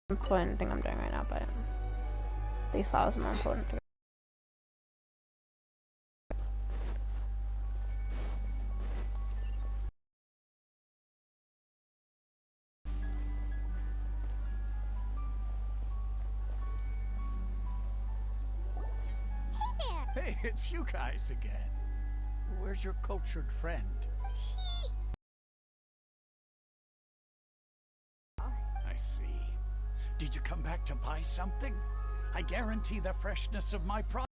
important thing I'm doing right now, but these flowers are more important. Hey, it's you guys again. Where's your cultured friend? I see. Did you come back to buy something? I guarantee the freshness of my product.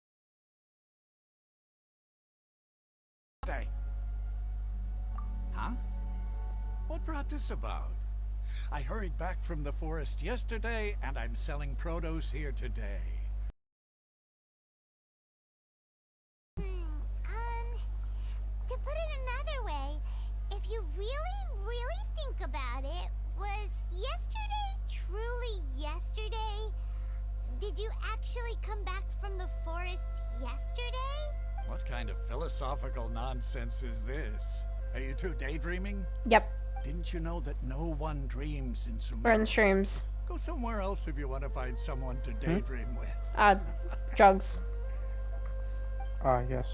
Huh? What brought this about? I hurried back from the forest yesterday, and I'm selling produce here today. To put it another way, if you really think about it, was yesterday truly yesterday? Did you actually come back from the forest yesterday? What kind of philosophical nonsense is this? Are you two daydreaming? Yep. Didn't you know that no one dreams in Sumeru? We're in streams. Go somewhere else if you want to find someone to daydream with. Drugs. Yes.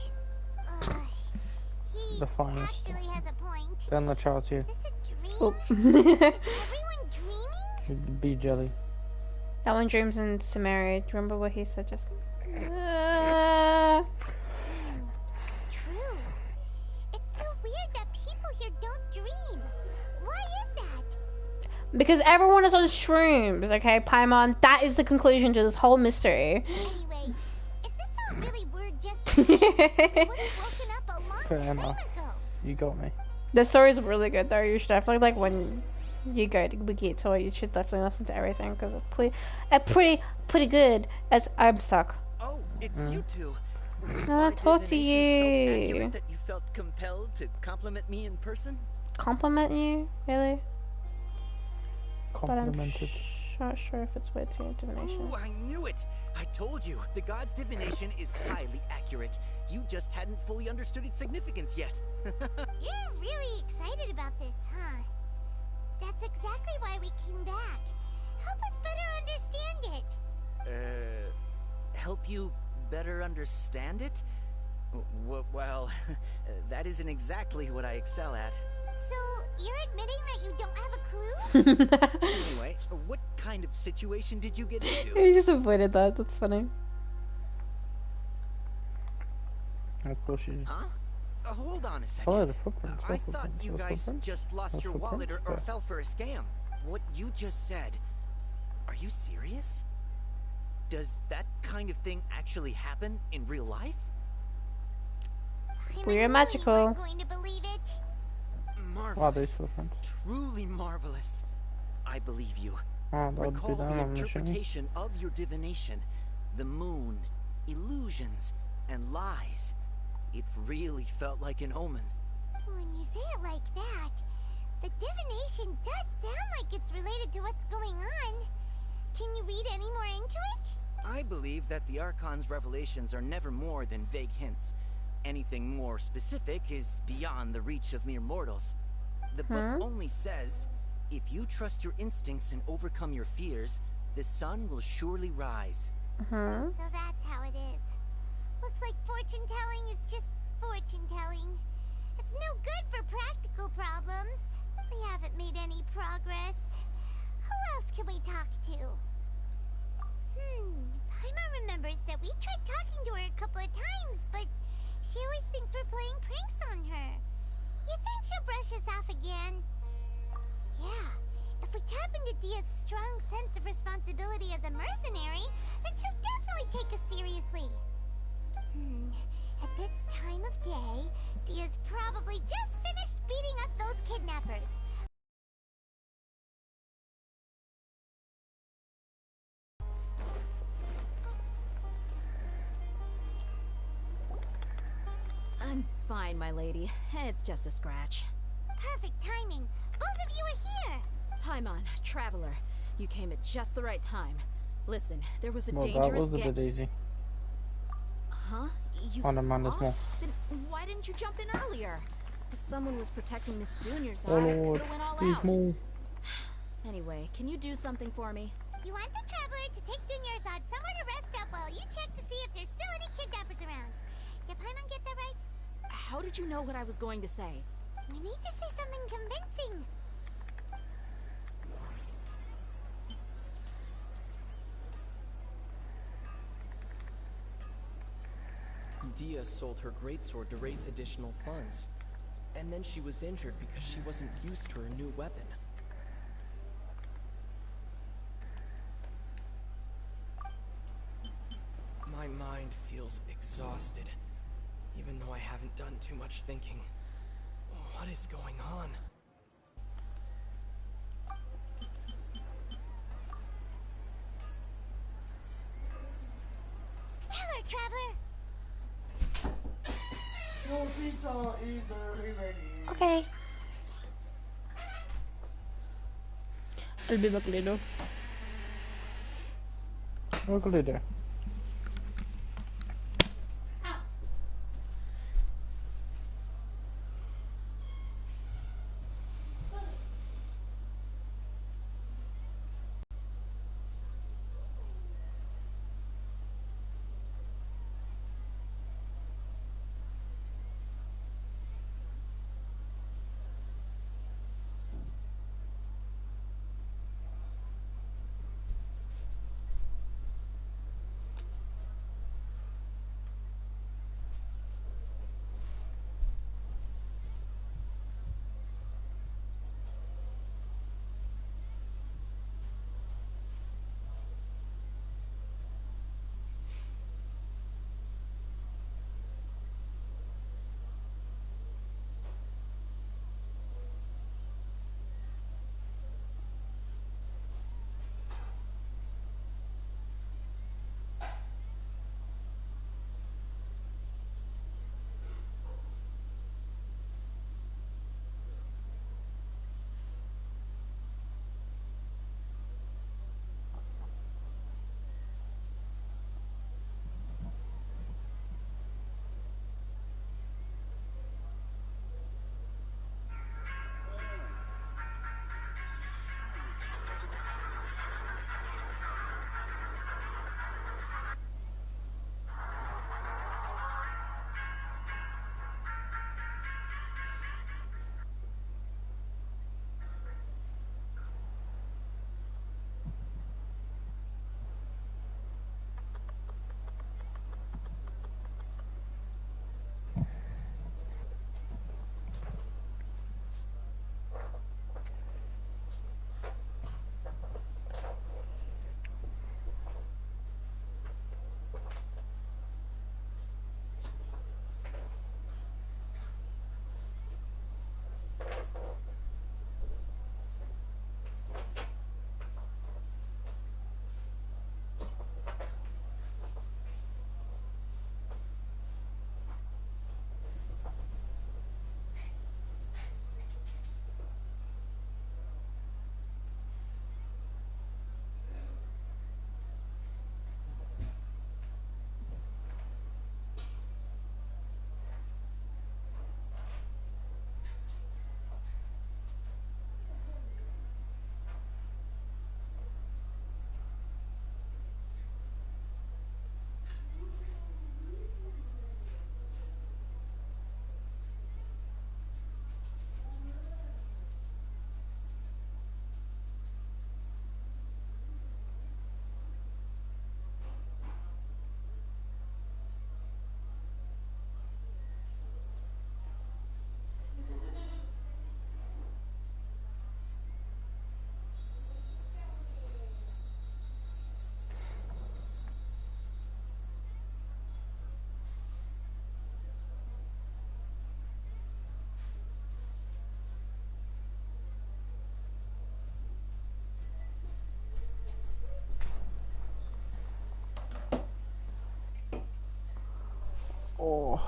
He The finest. actually has a point. Then the child's here. Is this a dream? Oh. Is everyone dreaming? Be jelly. That one dreams in Samaria. Do you remember what he said just? True. It's so weird that people here don't dream. Why is that? Because everyone is on shrooms, okay, Paimon? That is the conclusion to this whole mystery. Anyway, if this all really were just she would have woken up a long Fair time enough. ago. You got me. The story is really good, though. You should definitely, like, when you go to Wiki Tour, you should definitely listen to everything, because it's pretty good. As I'm stuck. Oh, it's you two. Was I my wanna talk to divination so you. accurate that you felt compelled to compliment me in person? Compliment you? Really? Complimented. But I'm not sure if it's weird to your divination. Ooh, I knew it! I told you, the god's divination is highly accurate. You just hadn't fully understood its significance yet. You're really excited about this, huh? That's exactly why we came back. Help us better understand it. Help you better understand it? Well, that isn't exactly what I excel at. So, you're admitting that you don't have a clue? Anyway, what kind of situation did you get into? He just avoided that. That's funny. Of course you Huh? Hold on a follow second. the footprints. I thought you guys just lost Those your wallet or footprints? fell for a scam. What you just said, are you serious? Does that kind of thing actually happen in real life? We're magical. You weren't going to believe it. Wow, these Marvelous. footprints. Truly marvelous. I believe you. Oh, that would Recall be the down on the machine. interpretation of your divination. The moon, illusions, and lies. It really felt like an omen. When you say it like that, the divination does sound like it's related to what's going on. Can you read any more into it? I believe that the Archon's revelations are never more than vague hints. Anything more specific is beyond the reach of mere mortals. The book only says, if you trust your instincts and overcome your fears, the sun will surely rise. So that's how it is. Looks like fortune-telling is just fortune-telling. It's no good for practical problems. We haven't made any progress. Who else can we talk to? Paima remembers that we tried talking to her a couple of times, but she always thinks we're playing pranks on her. You think she'll brush us off again? Yeah, if we tap into Dia's strong sense of responsibility as a mercenary, then she'll definitely take us seriously. At this time of day, Dia's probably just finished beating up those kidnappers. I'm fine, my lady. It's just a scratch. Perfect timing. Both of you are here. Paimon, traveler. You came at just the right time. Listen, there was a Well, that dangerous was a bit easy. Huh? You On a man saw? as well. Then why didn't you jump in earlier? If someone was protecting Miss Junior's Oh eye, I Lord, could've went all please out. move. Anyway, can you do something for me? You want the traveler to take Dunyarzad somewhere to rest up while you check to see if there's still any kidnappers around. Did Paimon get that right? How did you know what I was going to say? We need to say something convincing. Dia sold her greatsword to raise additional funds. And then she was injured because she wasn't used to her new weapon. My mind feels exhausted, even though I haven't done too much thinking. What is going on? Tell her, traveler. Your pizza is ready. Okay. I'll be back later. We'll go later. Oh.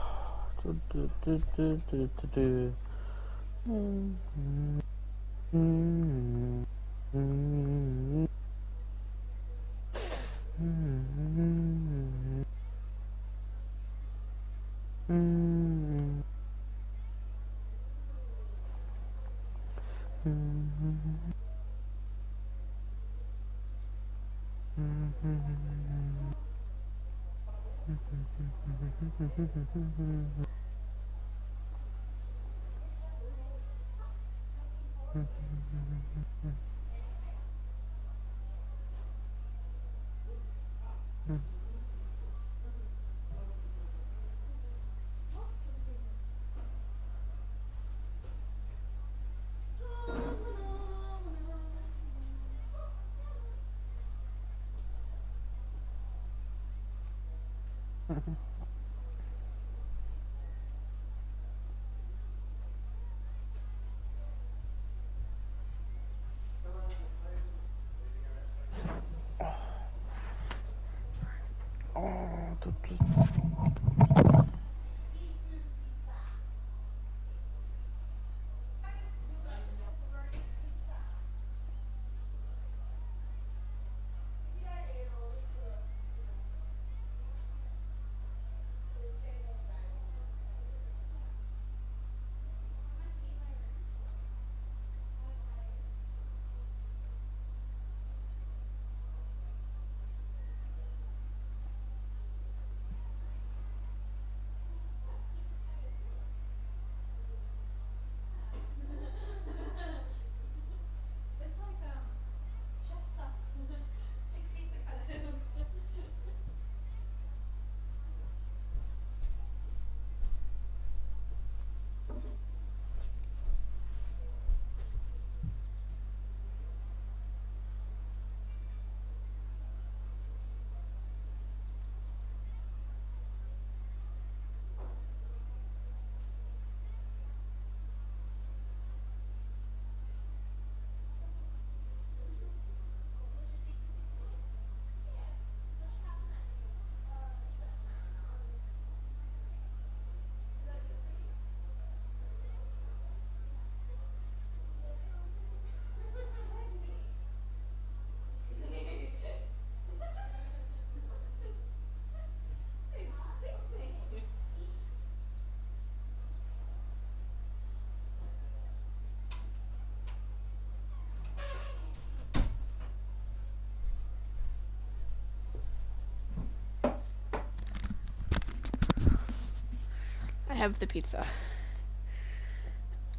I have the pizza.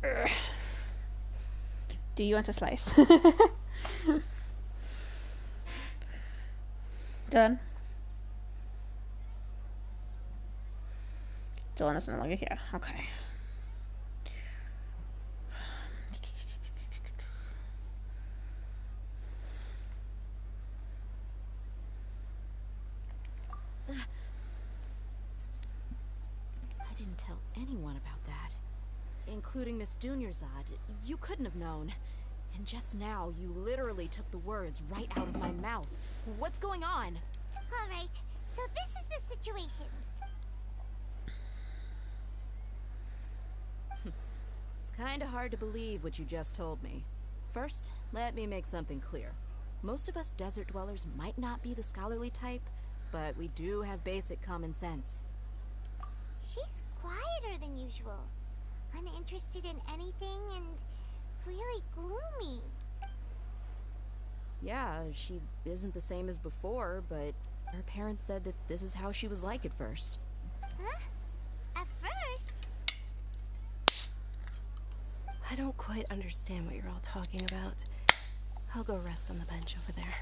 Urgh. Do you want a slice? Done. Dylan is no longer here. Okay. I didn't tell anyone about that, including Miss Dunyarzad. You couldn't have known. And just now, you literally took the words right out of my mouth. What's going on? All right, so this is the situation. It's kinda hard to believe what you just told me. First, let me make something clear. Most of us desert dwellers might not be the scholarly type, but we do have basic common sense. She's quieter than usual, uninterested in anything, and really gloomy. Yeah, she isn't the same as before, but her parents said that this is how she was like at first. Huh? At first? I don't quite understand what you're all talking about. I'll go rest on the bench over there.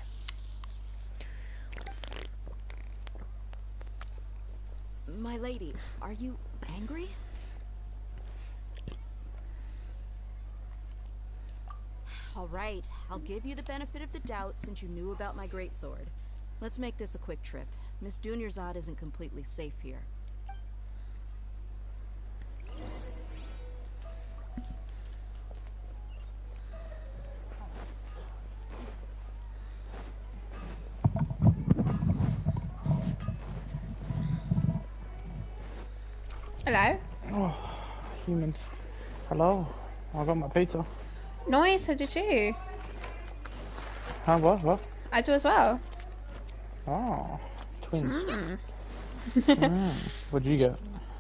My lady, are you angry? All right, I'll give you the benefit of the doubt since you knew about my greatsword. Let's make this a quick trip. Miss Dunyarzad isn't completely safe here. Hello? Oh, humans. Hello? I got my pizza. Nice, so did you? Huh, what? I do as well. Oh, twins. Mm. What'd you get?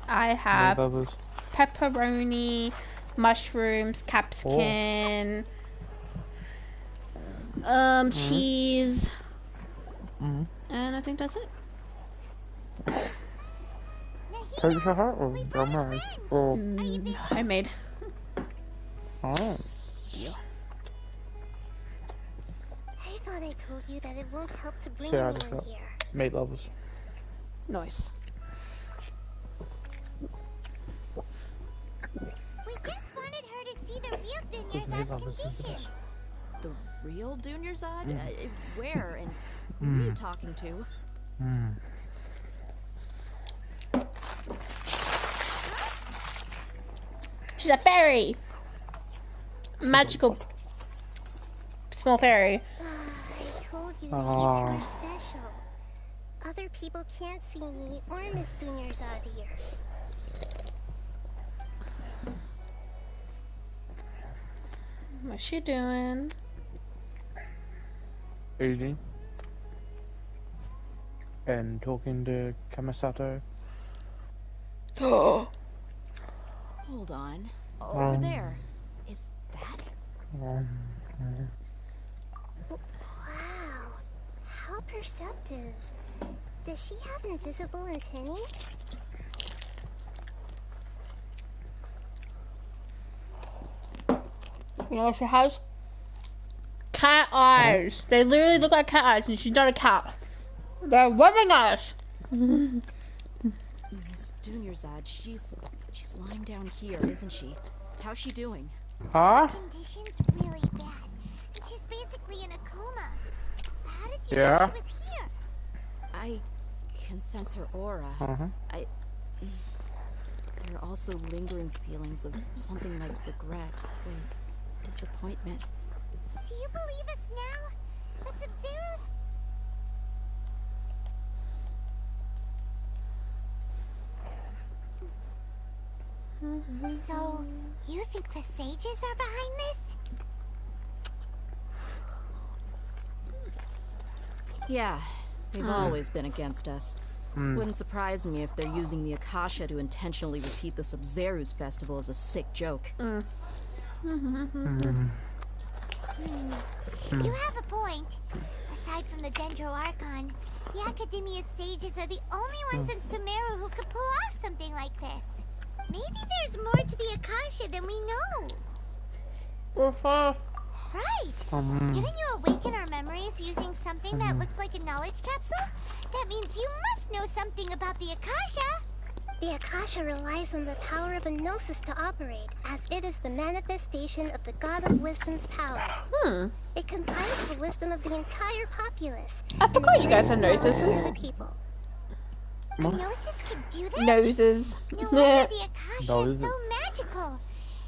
I have Others? pepperoni, mushrooms, capsicum, cheese, and I think that's it. Picture her or your marriage? Or I made. oh, Yeah. I thought I told you that it won't help to bring see, I anyone just got here. made lovers. Nice. We just wanted her to see the real Good made Dunyarzad's lovers is the condition. best. The real Dunyarzad? Where and who are you talking to? She's a fairy. Magical small fairy. I told you the kids were special. Other people can't see me or Miss Dunyarzad here. What's she doing? Eating. And talking to Kamisato. Oh. Hold on. Over there. Is that? Wow. How perceptive. Does she have invisible antennae? You know what she has? Cat eyes. They literally look like cat eyes, and she's not a cat. They're rubbing us. Miss Dunyarzad, she's lying down here, isn't she? How's she doing? Huh? Condition's really bad. And she's basically in a coma. How did you know Yeah. she was here? I can sense her aura. There are also lingering feelings of something like regret or disappointment. Do you believe us now? The Sub-Zeros? So, you think the sages are behind this? Yeah, they've always been against us. Wouldn't surprise me if they're using the Akasha to intentionally repeat the Sub-Zeros festival as a sick joke. You have a point. Aside from the Dendro Archon, the Academia sages are the only ones in Sumeru who could pull off something like this. Maybe there's more to the Akasha than we know. Right. Didn't you awaken our memories using something that looked like a knowledge capsule? That means you must know something about the Akasha. The Akasha relies on the power of a gnosis to operate, as it is the manifestation of the God of Wisdom's power. It compiles the wisdom of the entire populace. I forgot you guys had knowledge noses. to the people. A gnosis can do that? Noses. No wonder the Akasha is so magical.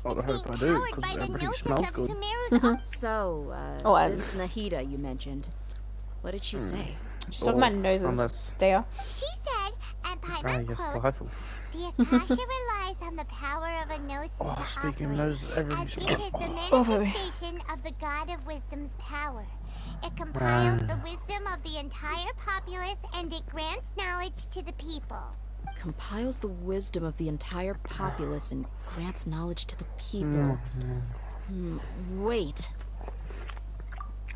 Well, I It's hope I being do, powered by because the everything gnosis smells of good. Sumeru's So, and- this Nahida you mentioned. What did she say? She's talking about noses. Unless, She There. said, and Paimon yes, quotes, delightful. the Akasha relies on the power of a gnosis Oh, to speaking of operate, noses, everything as it smells. is the Oh, baby. manifestation of the God of Wisdom's power. It compiles the wisdom of the entire populace and it grants knowledge to the people. Compiles the wisdom of the entire populace and grants knowledge to the people. Wait.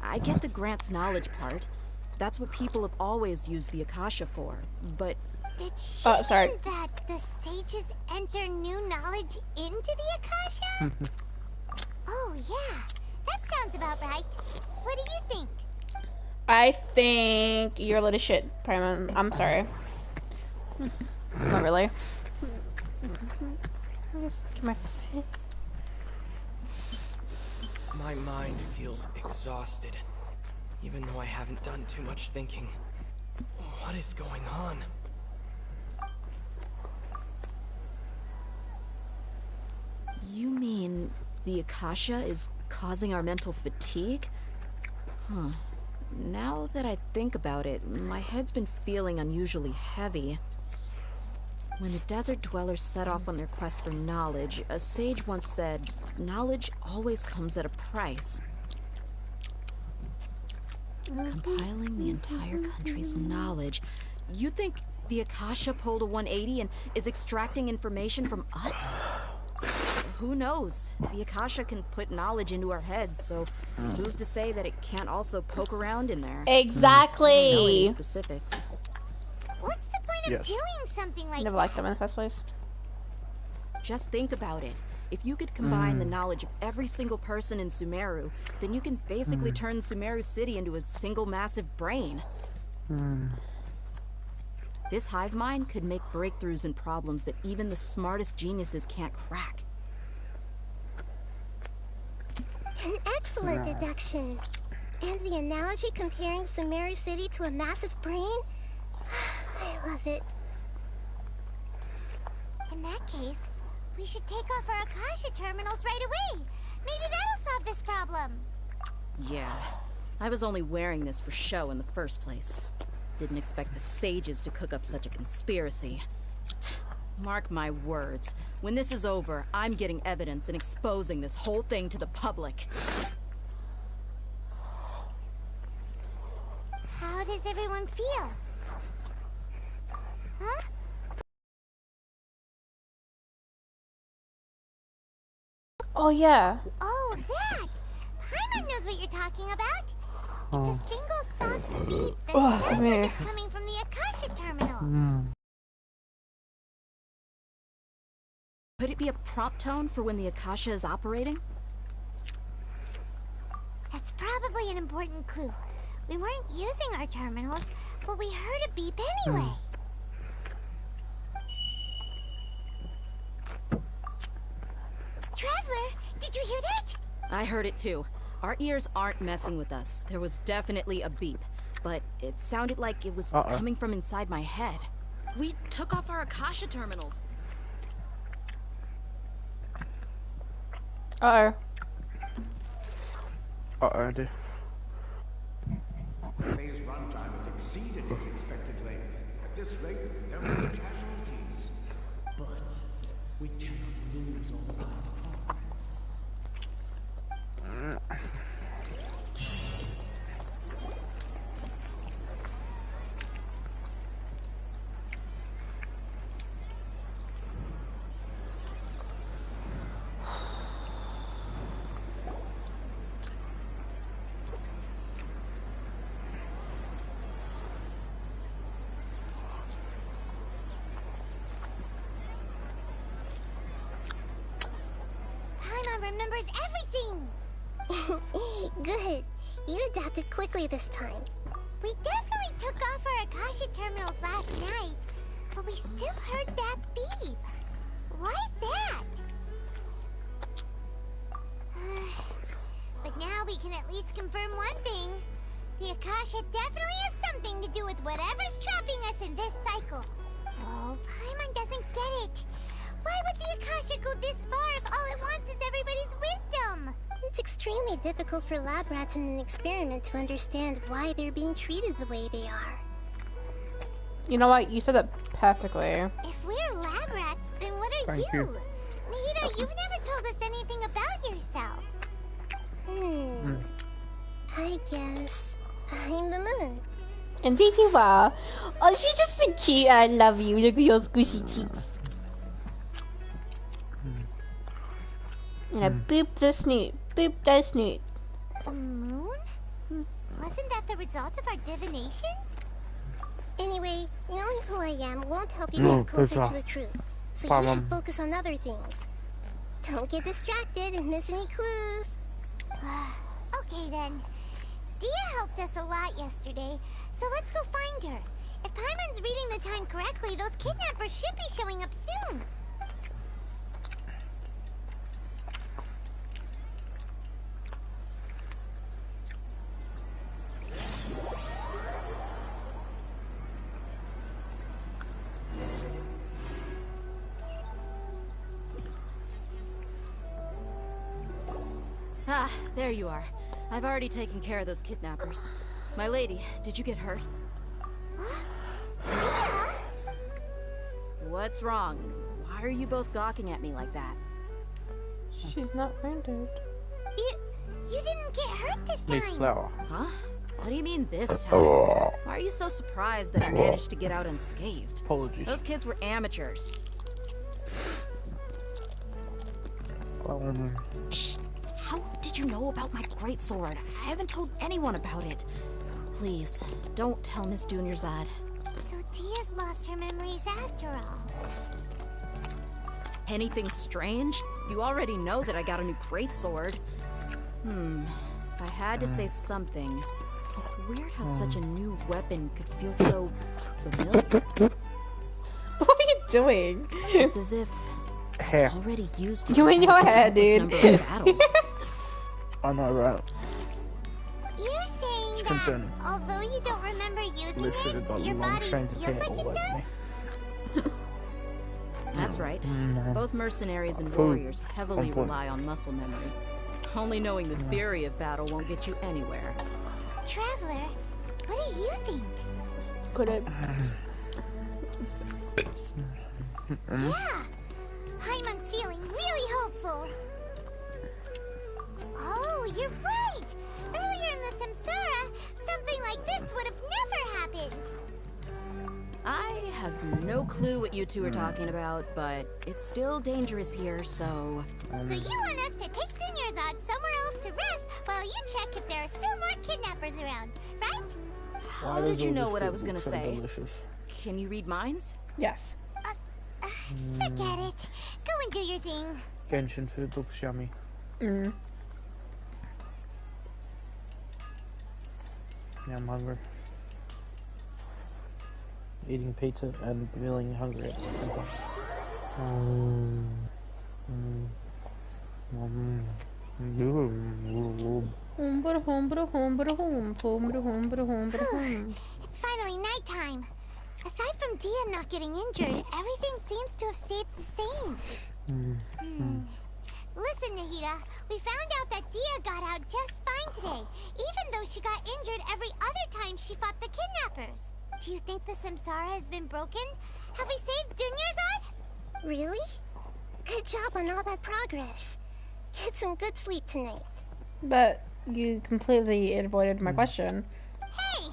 I get the grants knowledge part. That's what people have always used the Akasha for. But Did she sorry. mean that the sages enter new knowledge into the Akasha? Oh yeah, that sounds about right. What do you think? I think you're a little shit, Paimon. I'm sorry. Not really. Just get my face. My mind feels exhausted, even though I haven't done too much thinking. What is going on? you mean the Akasha is causing our mental fatigue? Huh. Now that I think about it, my head's been feeling unusually heavy. When the desert dwellers set off on their quest for knowledge, a sage once said, knowledge always comes at a price. Compiling the entire country's knowledge. You think the Akasha pulled a 180 and is extracting information from us? Who knows? The Akasha can put knowledge into our heads, so who's to say that it can't also poke around in there? Exactly. I don't know any specifics. What's the point of doing something like Never liked them in the first place. Just think about it. If you could combine the knowledge of every single person in Sumeru, then you can basically turn Sumeru City into a single massive brain. This hive mind could make breakthroughs in problems that even the smartest geniuses can't crack. An excellent deduction. And the analogy comparing Sumeru City to a massive brain? I love it. In that case, we should take off our Akasha terminals right away. Maybe that'll solve this problem. Yeah, I was only wearing this for show in the first place. Didn't expect the sages to cook up such a conspiracy. Mark my words, when this is over, I'm getting evidence and exposing this whole thing to the public. How does everyone feel? Huh? Oh yeah. Oh, that! Paimon knows what you're talking about. It's a single soft beat that sounds like it's coming from the Akasha terminal. Could it be a prompt tone for when the Akasha is operating? That's probably an important clue. We weren't using our terminals, but we heard a beep anyway. Traveler, did you hear that? I heard it too. Our ears aren't messing with us. There was definitely a beep, but it sounded like it was coming from inside my head. We took off our Akasha terminals. Uh-oh. Uh-oh, dude. Phase runtime has exceeded its expected length. At this rate, there will be casualties. But we cannot lose all of our progress. Paimon remembers everything! Good. You adapted quickly this time. We definitely took off our Akasha terminals last night, but we still heard that beep. Why is that? But now we can at least confirm one thing. The Akasha definitely has something to do with whatever's trapping us in this cycle. Oh, Paimon doesn't get it. Why would the Akasha go this far if all it wants is everybody's wisdom? It's extremely difficult for lab rats in an experiment to understand why they're being treated the way they are. You know what? You said that perfectly. If we're lab rats, then what are Thank you. Mahita, you've never told us anything about yourself. I guess I'm the moon. Indeed you are. Oh, she's just so cute. I love you. Look at your squishy cheeks. You know, boop the snoot. Boop the snoot. The moon? Wasn't that the result of our divination? Anyway, knowing who I am won't help you get closer to the truth. So you should focus on other things. Don't get distracted and miss any clues. Okay then. Dia helped us a lot yesterday, so let's go find her. If Paimon's reading the time correctly, those kidnappers should be showing up soon. Ah, there you are. I've already taken care of those kidnappers. My lady, did you get hurt? Dia? What's wrong? Why are you both gawking at me like that? She's not wounded. You didn't get hurt this Need time. flour. Huh? What do you mean this time? Why are you so surprised that I managed to get out unscathed? Apologies. Those kids were amateurs. Shh! How did you know about my greatsword? I haven't told anyone about it. Please, don't tell Miss Dunyarzad. So Dia's lost her memories after all. Anything strange? You already know that I got a new greatsword. If I had to say something, it's weird how such a new weapon could feel so familiar. What are you doing? It's as if Hair. I already used it. You in your head, dude. I know, right? You're saying that concerning. although you don't remember using Literally got it, your long body strands of feels hair like all it over does? me. That's right. Both mercenaries and Food. warriors heavily On point. rely on muscle memory. Only knowing the theory of battle won't get you anywhere. Traveler, what do you think? Could it? Yeah, Paimon's feeling really hopeful. Oh, you're right. Earlier in the Samsara, something like this would have never happened. I have no clue what you two are talking about, but it's still dangerous here, so... So you want us to take Dunyarzad somewhere else to rest while you check if there are still more kidnappers around, right? How did you know what I was gonna say? Can you read minds? Yes. Forget it. Go and do your thing. Genshin food looks yummy. Mm. Yeah, I'm hungry. Eating pizza and feeling hungry at the same time. It's finally nighttime. Aside from Dia not getting injured, everything seems to have stayed the same. Listen, Nahida, we found out that Dia got out just fine today, even though she got injured every other time she fought the kidnappers. Do you think the Samsara has been broken? Have we saved Dunyarzad? Really? Good job on all that progress. Get some good sleep tonight. But you completely avoided my question. Hey,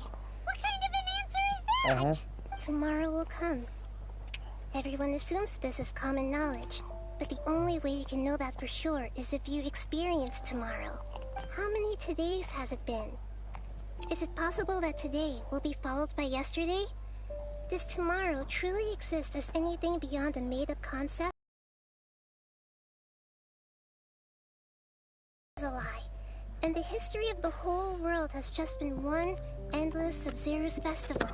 what kind of an answer is that? Tomorrow will come. Everyone assumes this is common knowledge, but the only way you can know that for sure is if you experience tomorrow. How many todays has it been? Is it possible that today will be followed by yesterday? Does tomorrow truly exist as anything beyond a made-up concept? Is a lie, and the history of the whole world has just been one endless Sub-Zero's festival.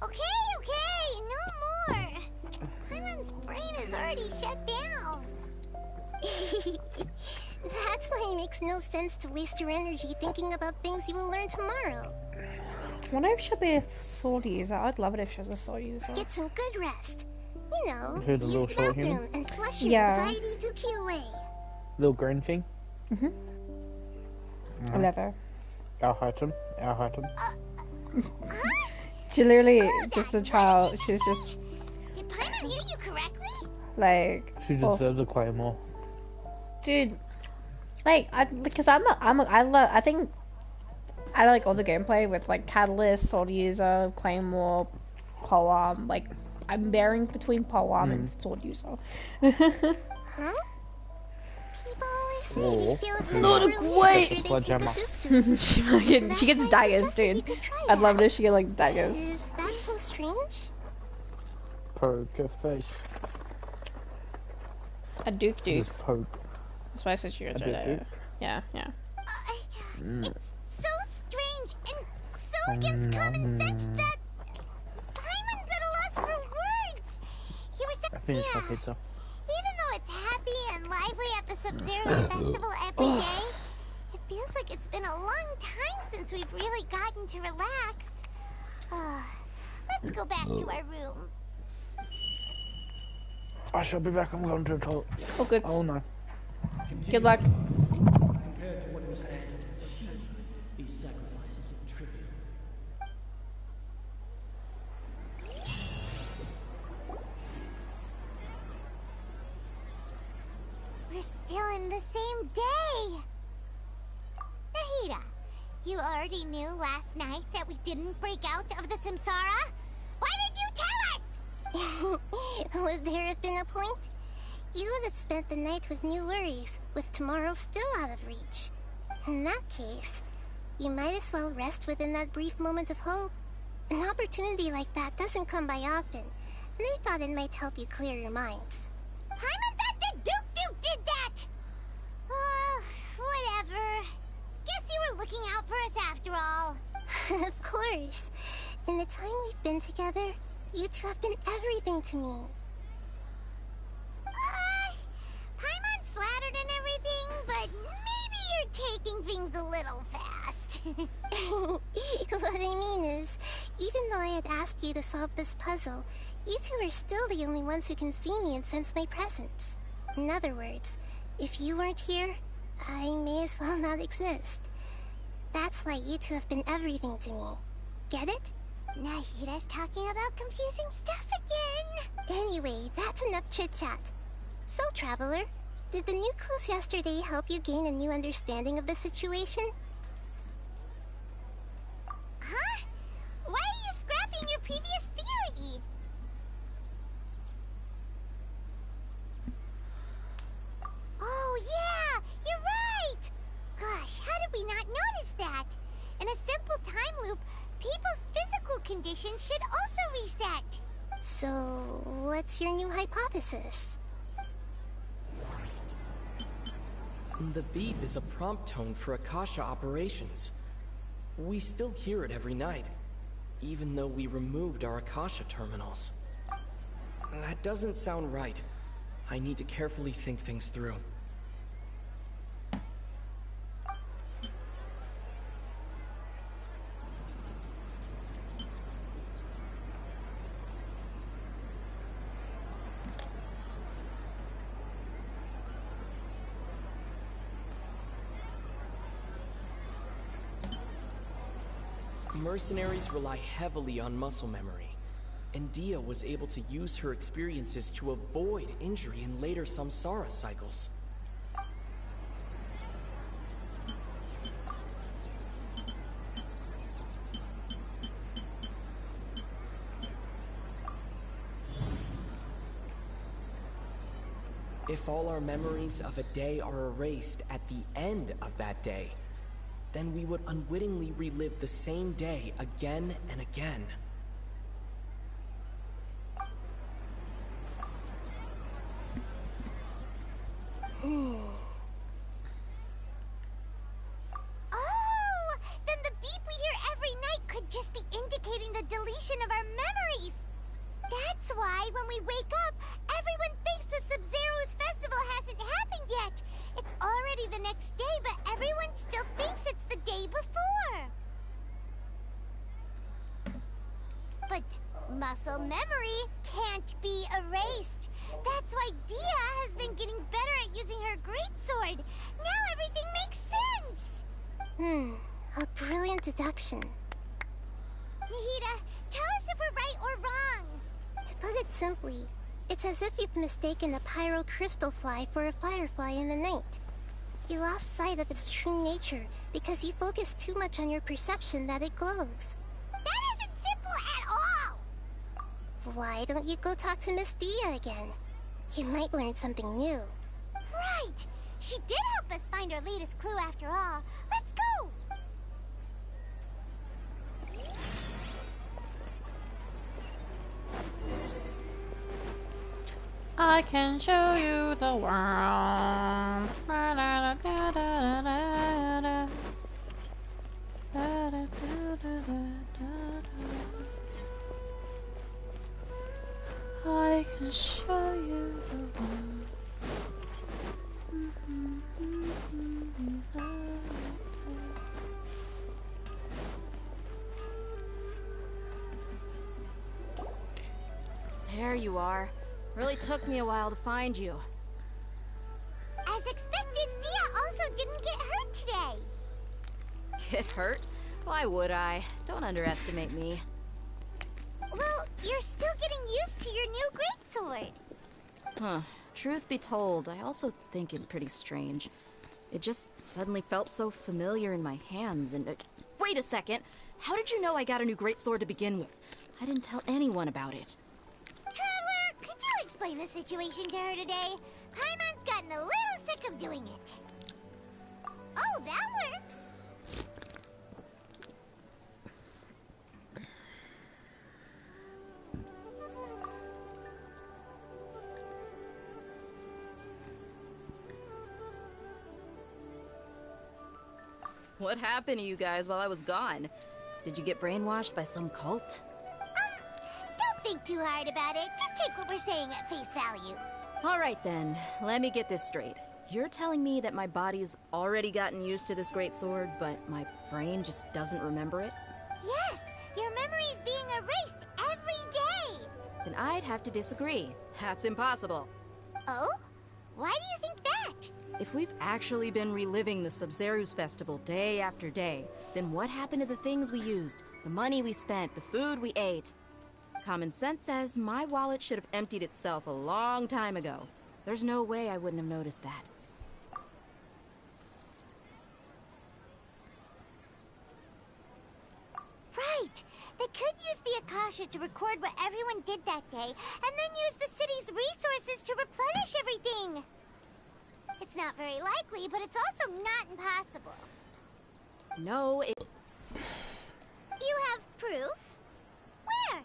Okay, no more. Paimon's brain is already shut down. That's why it makes no sense to waste your energy thinking about things you will learn tomorrow. I wonder if she'll be a sword user. I'd love it if she was a sword user. Get some good rest. You know, Here's a use little the short bathroom human. and flush your Yeah. anxiety dookie away. Little green thing. I love her. Our item. She literally just a child. She's just Did Paimon hear you correctly? like, She deserves a claymore. dude, like, I think I like all the gameplay with like Catalyst, Sword User, Claymore, Polearm. Like, I'm bearing between Polearm and Sword User. Huh? People always say they feel a sense Not of a relief great- after they take Sledgehammer. a doo-doo. she gets daggers, dude. I'd love it if she get like daggers. Is that so strange? Poker face. A Duke. Just poke. That's why I said she was A Duke. Yeah. It's so strange and so against common sense that Paimon's at a loss for words. You were I finished my pizza. Even though it's happy and lively at the Sub-Zero's festival every day, it feels like it's been a long time since we've really gotten to relax. Let's go back to our room. I shall be back. I'm going to the toilet. Oh, good. Oh no. Good luck. Compared to what we stand to achieve, these sacrifices are trivial. We're still in the same day. Nahida, you already knew last night that we didn't break out of the Samsara? Why did you tell us? Would there have been a point? You would have spent the night with new worries, with tomorrow still out of reach. In that case, you might as well rest within that brief moment of hope. An opportunity like that doesn't come by often, and I thought it might help you clear your minds. Paimon thought the Duke did that! Whatever. Guess you were looking out for us after all. Of course. In the time we've been together, you two have been everything to me. Paimon's flattered and everything, but maybe you're taking things a little fast. What I mean is, even though I had asked you to solve this puzzle, you two are still the only ones who can see me and sense my presence. In other words, if you weren't here, I may as well not exist. That's why you two have been everything to me. Get it? Nahida's talking about confusing stuff again. Anyway, that's enough chit-chat. So, Traveler, did the new clues yesterday help you gain a new understanding of the situation? Huh? Why are you scrapping your previous theory? Oh yeah, you're right! Gosh, how did we not notice that? In a simple time loop, people's physical conditions should also reset. So, what's your new hypothesis? The beep is a prompt tone for Akasha operations. We still hear it every night, even though we removed our Akasha terminals. That doesn't sound right. I need to carefully think things through. Mercenaries rely heavily on muscle memory, and Dia was able to use her experiences to avoid injury in later samsara cycles. If all our memories of a day are erased at the end of that day, then we would unwittingly relive the same day again and again. Oh! Then the beep we hear every night could just be indicating the deletion of our memories! That's why when we wake up, everyone thinks the Sub-Zero's festival hasn't happened yet! It's already the next day, but everyone still thinks it's the day before! But muscle memory can't be erased. That's why Dia has been getting better at using her greatsword. Now everything makes sense! A brilliant deduction. Nahida, tell us if we're right or wrong. To put it simply, it's as if you've mistaken a pyro crystal fly for a firefly in the night. You lost sight of its true nature because you focused too much on your perception that it glows. That isn't simple at all! Why don't you go talk to Miss Dia again? You might learn something new. Right! She did help us find our latest clue after all. Let's go! I can show you the world. I can show you the world. There you are. Really took me a while to find you. As expected, Dia also didn't get hurt today. Get hurt? Why would I? Don't underestimate me. Well, you're still getting used to your new greatsword. Huh. Truth be told, I also think it's pretty strange. It just suddenly felt so familiar in my hands and... wait a second! How did you know I got a new greatsword to begin with? I didn't tell anyone about it. Traveler, could you explain the situation to her today? Paimon's gotten a little sick of doing it. Oh, that works. What happened to you guys while I was gone? Did you get brainwashed by some cult? Don't think too hard about it. Just take what we're saying at face value. All right then, let me get this straight. You're telling me that my body's already gotten used to this great sword, but my brain just doesn't remember it? Yes, your memory's being erased every day. Then I'd have to disagree. That's impossible. Oh? Why do you think that? If we've actually been reliving the Sub-Zeru's festival day after day, then what happened to the things we used, the money we spent, the food we ate? Common sense says my wallet should have emptied itself a long time ago. There's no way I wouldn't have noticed that. Right. They could use the Akasha to record what everyone did that day, and then use the city's resources to replenish everything. It's not very likely, but it's also not impossible. No, it... You have proof? Where?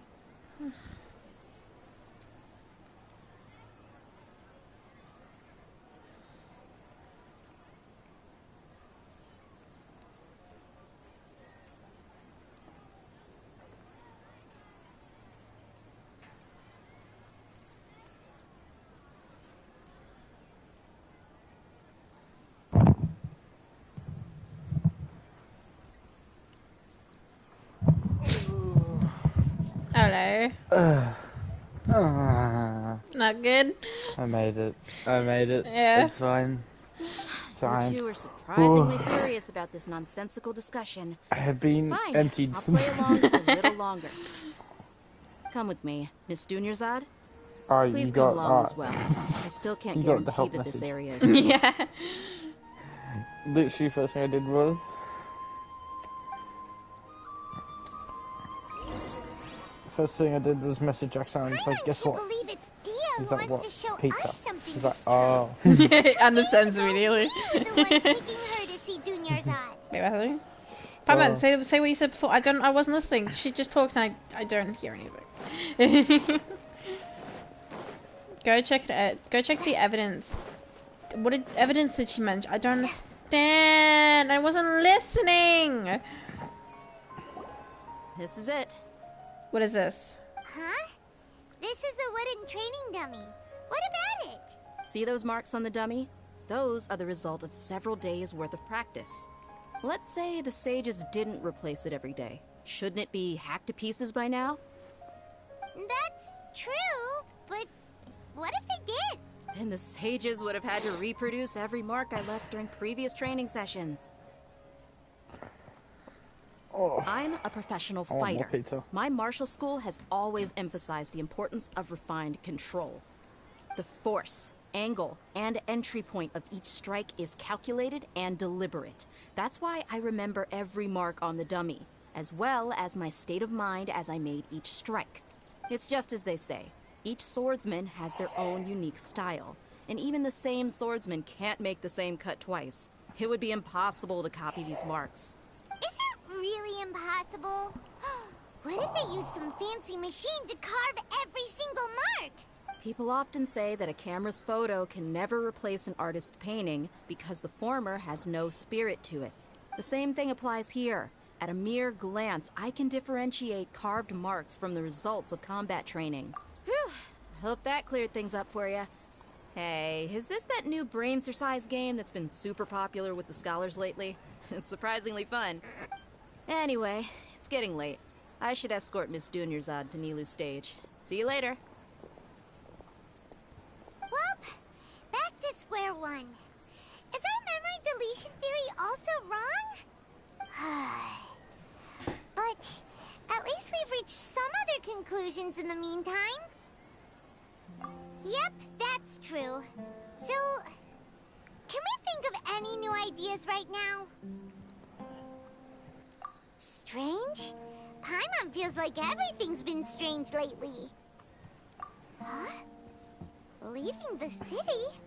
Hello. Not good? I made it. I made it. Yeah. It's fine. It's fine. You two are surprisingly serious about this nonsensical discussion. I have been Fine, emptied. I'll play along for a little longer. Come with me, Miss Dunyarzad. Oh, Please you come got, along as well. I still can't you got the guarantee help that this message. area is... Yeah. Literally, first thing I did was. First thing I did was message Jackson and say, guess what? Believe it's Dia He's who like, wants what? to show Pizza. us something He's like, this oh. Understands immediately. We were the ones taking her to see Dunyarzad. Wait, what happened? Paman, say what you said before. I wasn't listening. She just talks and I don't hear anything. Go check it. Go check the evidence. What evidence did she mention? I don't understand. I wasn't listening. This is it. What is this? Huh? This is a wooden training dummy. What about it? See those marks on the dummy? Those are the result of several days' worth of practice. Let's say the sages didn't replace it every day. Shouldn't it be hacked to pieces by now? That's true, but what if they did? Then the sages would have had to reproduce every mark I left during previous training sessions. Oh. I'm a professional I want more fighter. pizza. My martial school has always emphasized the importance of refined control. The force, angle, and entry point of each strike is calculated and deliberate. That's why I remember every mark on the dummy, as well as my state of mind as I made each strike. It's just as they say, each swordsman has their own unique style, and even the same swordsman can't make the same cut twice. It would be impossible to copy these marks. Is it really impossible? What if they use some fancy machine to carve every single mark? People often say that a camera's photo can never replace an artist's painting because the former has no spirit to it. The same thing applies here. At a mere glance, I can differentiate carved marks from the results of combat training. Whew, hope that cleared things up for you. Hey, is this that new brain exercise game that's been super popular with the scholars lately? It's surprisingly fun. Anyway, it's getting late. I should escort Miss Dunyarzad to Nilu's stage. See you later. Well, back to square one. Is our memory deletion theory also wrong? But at least we've reached some other conclusions in the meantime. Yep, that's true. So, can we think of any new ideas right now? Strange? Paimon feels like everything's been strange lately. Huh? Leaving the city?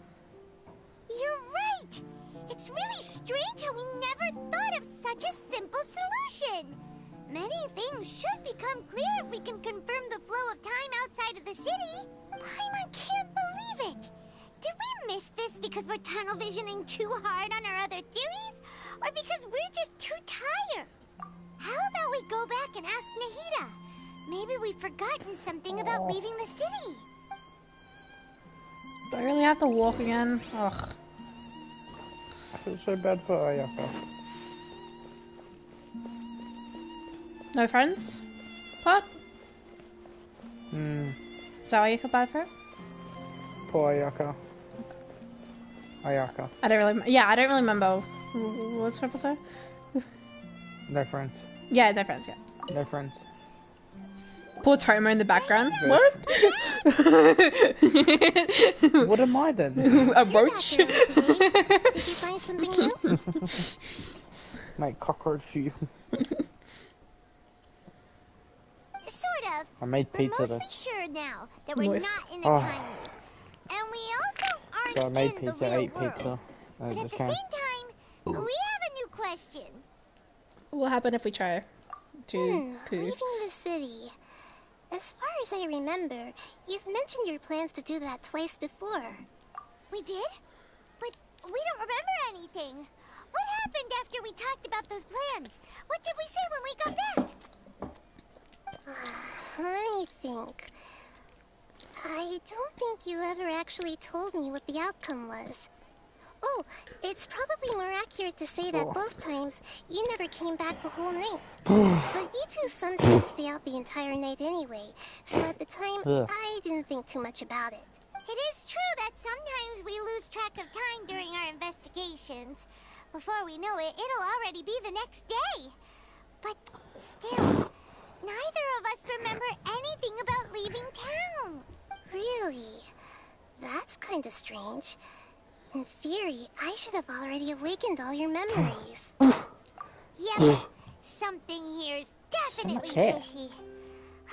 You're right! It's really strange how we never thought of such a simple solution! Many things should become clear if we can confirm the flow of time outside of the city. Paimon can't believe it! Did we miss this because we're tunnel visioning too hard on our other theories? Or because we're just too tired? How about we go back and ask Nahida? Maybe we've forgotten something about leaving the city. Do I really have to walk again? Ugh. I feel so bad for Ayaka. No friends? What? Is that why you feel bad for it? Poor Ayaka. Ayaka. I don't really. Yeah, I don't really remember. What's her say? No friends. Yeah, no friends. Yeah. No friends. Poor Tomo in the background. Good. What? What am I then? A roach. Did you find something new? Mate, cockroach you. Sort of. I made We're pizza mostly this. sure now that we're Nice. not in a Oh. time loop. And we also aren't So I made in the pizza, real ate world. pizza. But at just the came. same time, we have a new question. What happened if we try to poo? Leaving the city. As far as I remember, you've mentioned your plans to do that twice before. We did? But we don't remember anything. What happened after we talked about those plans? What did we say when we got back? Let me think. I don't think you ever actually told me what the outcome was. Oh, it's probably more accurate to say that both times you never came back the whole night. But you two sometimes stay out the entire night anyway, so at the time, I didn't think too much about it. It is true that sometimes we lose track of time during our investigations. Before we know it, it'll already be the next day. But still, neither of us remember anything about leaving town. Really? That's kinda strange. In theory, I should have already awakened all your memories. Yep, something here's definitely Okay. fishy.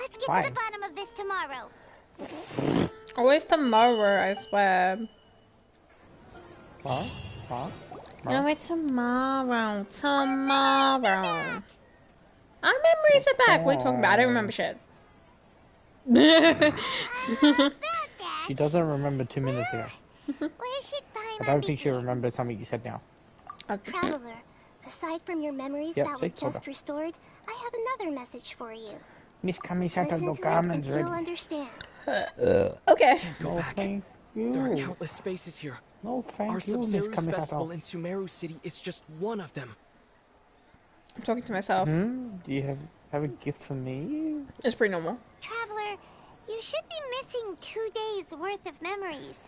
Let's get Fine. to the bottom of this tomorrow. Always tomorrow, I swear. What? What? No, wait, tomorrow. Tomorrow. Our memories are back. What are you talking about? I don't remember shit. She doesn't remember 2 minutes ago. Where should I Paimon don't think she begin? remembers something you said now. Traveler, aside from your memories Yep, that were see, hold just on. restored, I have another message for you. Miss Kamisata Listen no to it and gamen's you'll ready. understand. Okay. No, thank There are you. countless spaces here. No, thank Our you, Miss Sub-Zero's festival Kamisata. in Sumeru City is just one of them. I'm talking to myself. Do you have a gift for me? It's pretty normal. Traveler, you should be missing 2 days worth of memories.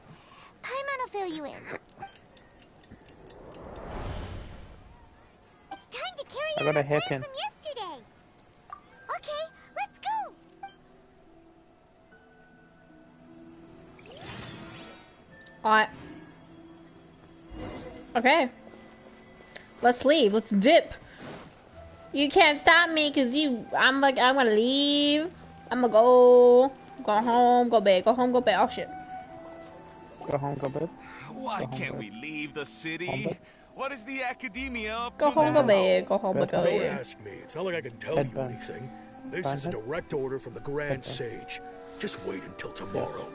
Paimon will fill you in. It's time to carry I out got a our plan hairpin. from yesterday. Okay, let's go. Alright. Okay. Let's leave. Let's dip. You can't stop me because I'm gonna leave. I'm gonna go home, go bed, go home, go bed. Oh shit. Go home, go bed. Why Go home, can't go we leave the Home, city? bed. What is the academia up Go to home, go now? bed, go home, go Bedtime. Don't bed. ask me. It's not like I can tell Bed you burn. anything. This Burn is a bed. direct order from the Grand Bed burn. Sage. Just wait until tomorrow.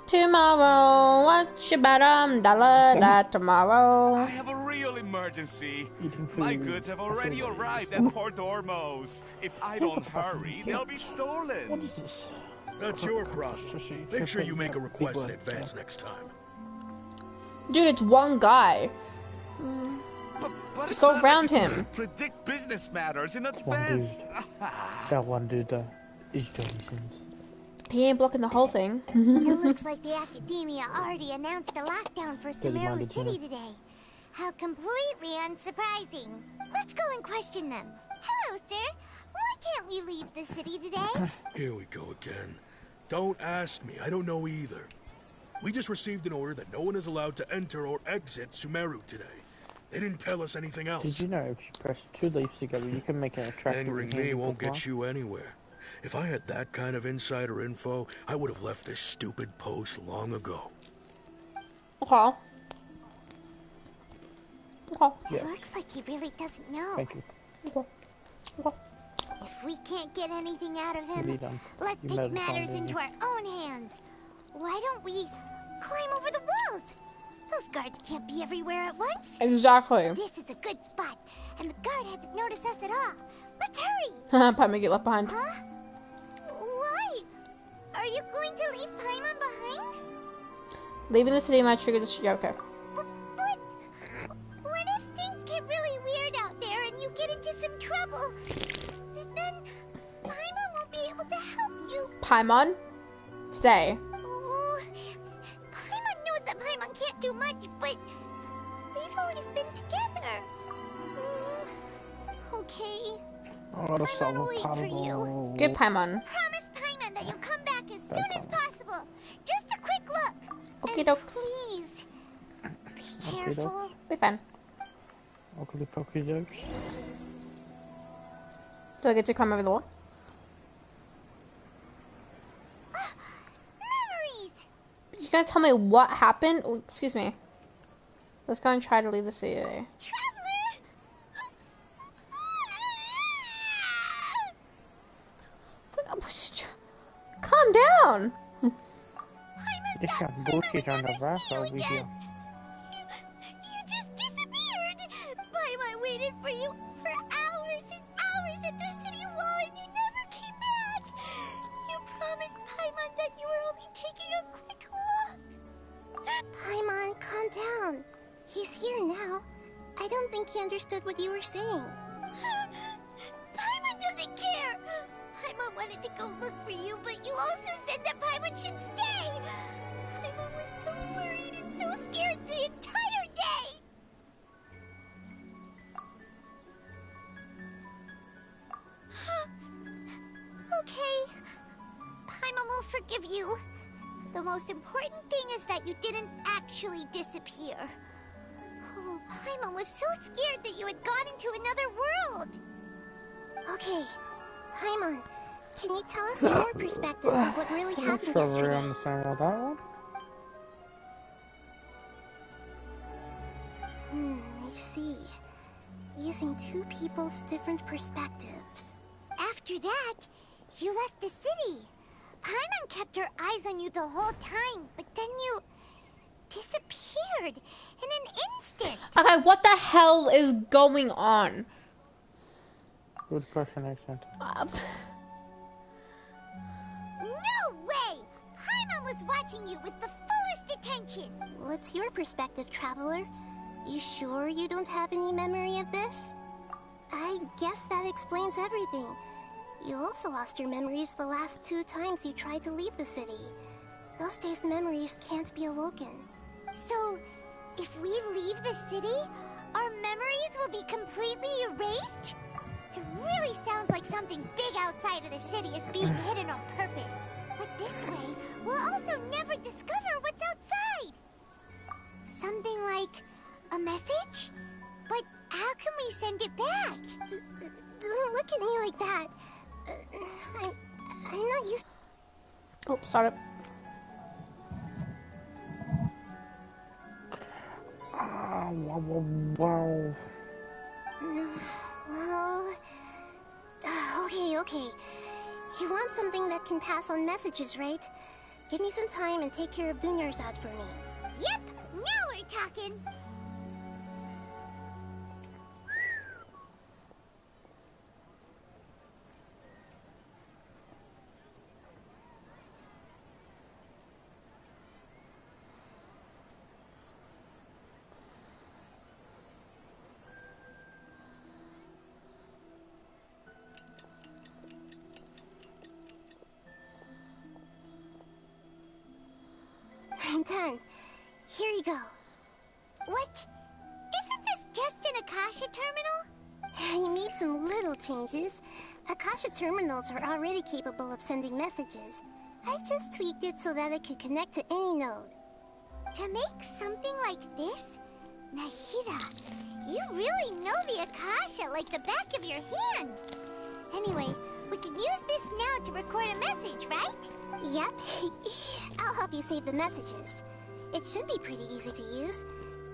Tomorrow, what you better that tomorrow. I have a real emergency. Eating My food. goods have I already feel arrived at Port Ormos. If I don't hurry, they'll be What stolen. is this? That's your problem. Make sure you make a request in advance next time. Dude, it's one guy. But Just it's go not around like you can him. just predict business matters in One advance. dude. That one dude is Johnson's. He ain't blocking the whole thing. It looks like the academia already announced a lockdown for Steady Sumeru minded, City Tina. today. How completely unsurprising. Let's go and question them. Hello, sir. Why can't we leave the city today? Here we go again. Don't ask me. I don't know either. We just received an order that no one is allowed to enter or exit Sumeru today. They didn't tell us anything else. Did you know if you press 2 leaves together, you can make an attractive Angering me tangible won't plant? get you anywhere. If I had that kind of insider info, I would have left this stupid post long ago. Okay. Okay. Yeah. It looks like he really doesn't know. Thank you. If we can't get anything out of him, Really done. let's You take made it matters sound into easy. our own hands. Why don't we climb over the walls? those guards can't be everywhere at once. Exactly. This is a good spot, and the guard hasn't noticed us at all. Let's hurry. Paimon get left behind. Huh? Why? Are you going to leave Paimon behind? Leaving the city might trigger the... Yeah, okay. But what if things get really weird out there and you get into some trouble? Then Paimon won't be able to help you. Paimon? Stay. Oh, Paimon knows that Paimon can't do much, but we've always been together. Okay. Paimon will wait for you. Good, Paimon. Promise Paimon that you'll come back as soon as possible. Just a quick look. Okie dokes. Please, be careful. Be fine. Okie dokes. Do I get to climb over the wall? Memories. You gonna tell me what happened? Oh, excuse me. Let's go and try to leave the city today. Traveler. Calm down. This got bullshit on the back over here. You just disappeared. Paimon waited for you for hours and hours at the city wall, and you never came back. You promised Paimon that you were only taking a quick look. Paimon, calm down. He's here now. I don't think he understood what you were saying. Paimon doesn't care. Paimon wanted to go look for you, but you also said that Paimon should stay. Paimon was so worried and so scared the entire day. Okay. Paimon will forgive you. The most important thing is that you didn't actually disappear. Oh, Paimon was so scared that you had gone into another world. Okay, Paimon, can you tell us your perspective of what really happened yesterday? I understand about that one. I see. Using two people's different perspectives. After that, you left the city. Paimon kept her eyes on you the whole time, but then you disappeared in an instant. Okay, what the hell is going on? Good question, accent. No way! Paimon was watching you with the fullest attention. What's your perspective, Traveler? You sure you don't have any memory of this? I guess that explains everything. You also lost your memories the last 2 times you tried to leave the city. Those days' memories can't be awoken. So, if we leave the city, our memories will be completely erased? It really sounds like something big outside of the city is being hidden on purpose. But this way, we'll also never discover what's outside. Something like a message? But how can we send it back? Don't look at me like that. I'm not used. Oh, sorry. Wow. Well, okay. You want something that can pass on messages, right? Give me some time and take care of Dunyarzad for me. Yep, now we're talking. I'm done. Here you go. What? Isn't this just an Akasha terminal? I made some little changes. Akasha terminals are already capable of sending messages. I just tweaked it so that it could connect to any node. To make something like this? Nahida, you really know the Akasha like the back of your hand. Anyway, we can use this now to record a message, right? Yep. I'll help you save the messages. It should be pretty easy to use.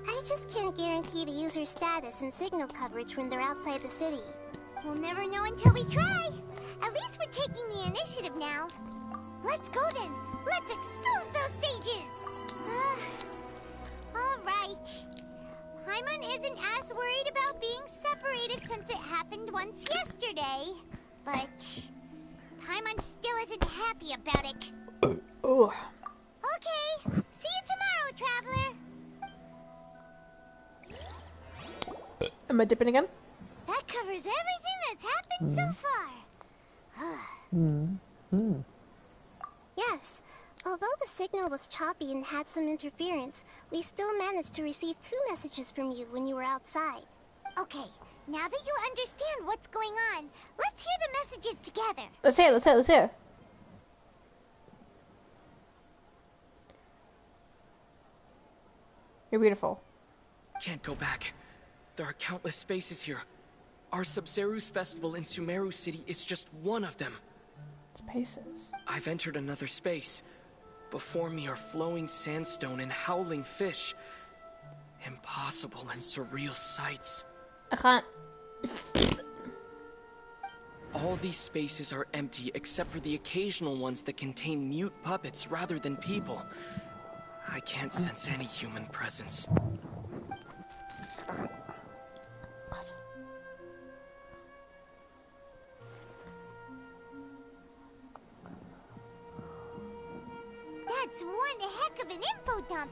I just can't guarantee the user's status and signal coverage when they're outside the city. We'll never know until we try. At least we're taking the initiative now. Let's go then. Let's expose those sages. Alright. Paimon isn't as worried about being separated since it happened once yesterday. But Paimon still isn't happy about it. Oh. Okay, see you tomorrow, Traveler. Am I dipping again? That covers everything that's happened so far. Yes. Although the signal was choppy and had some interference, we still managed to receive 2 messages from you when you were outside. Okay, now that you understand what's going on, let's hear the messages together. Let's hear. You're beautiful. Can't go back. There are countless spaces here. Our Sub-Zeru's festival in Sumeru City is just one of them. Spaces. I've entered another space. Before me are flowing sandstone and howling fish. Impossible and surreal sights. I can't. All these spaces are empty except for the occasional ones that contain mute puppets rather than people. I can't sense any human presence. That's one heck of an info dump.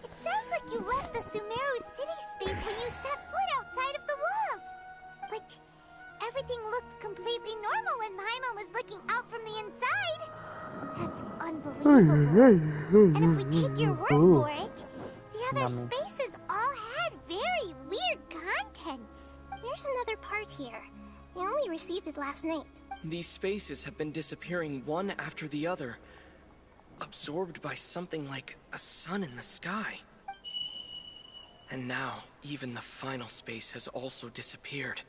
It sounds like you left the Sumeru City space when you set foot outside of the walls. But everything looked completely normal when Paimon was looking out from the inside. That's unbelievable. And if we take your word for it, the other spaces all had very weird contents. There's another part here. We only received it last night. These spaces have been disappearing one after the other, absorbed by something like a sun in the sky. And now, even the final space has also disappeared.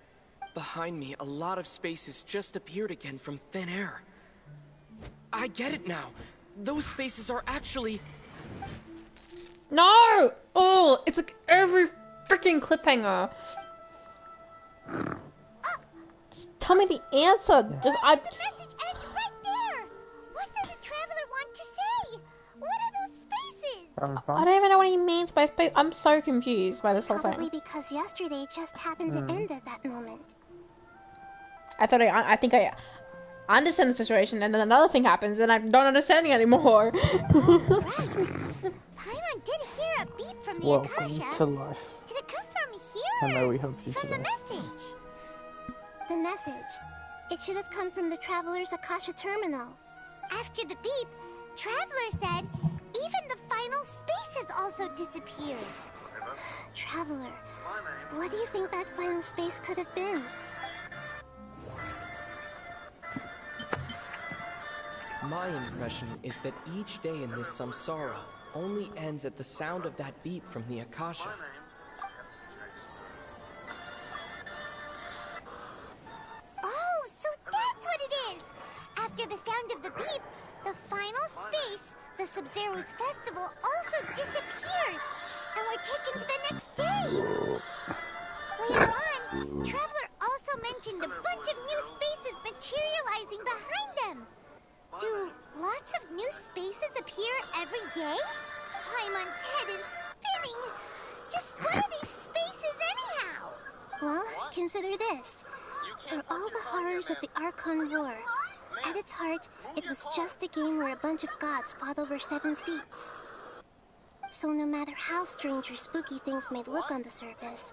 Behind me, a lot of spaces just appeared again from thin air. I get it now. Those spaces are actually... No! Oh, it's like every freaking cliffhanger. Just tell me the answer. The message ends right there. What does the Traveler want to say? What are those spaces? I don't even know what he means by space. I'm so confused by this whole thing. Probably because yesterday just happened to end at that moment. I think I understand the situation, and then another thing happens, and I don't understand it anymore. Paimon did hear a beep from the Welcome Akasha. to life. Did it come from here? I know we helped you from today. the message? The message. It should have come from the Traveler's Akasha terminal. After the beep, Traveler said even the final spaces also disappeared. Traveler, what do you think that final space could have been? My impression is that each day in this samsara only ends at the sound of that beep from the Akasha. Oh, so that's what it is! After the sound of the beep, the final space, the Sub-Zeru's festival, also disappears, and we're taken to the next day. Later on, Traveler also mentioned a bunch of new spaces materializing behind them. Do lots of new spaces appear every day? Paimon's head is spinning. Just what are these spaces anyhow? Well, consider this. For all the horrors of the Archon War, at its heart, it was just a game where a bunch of gods fought over 7 seats. So no matter how strange or spooky things may look on the surface,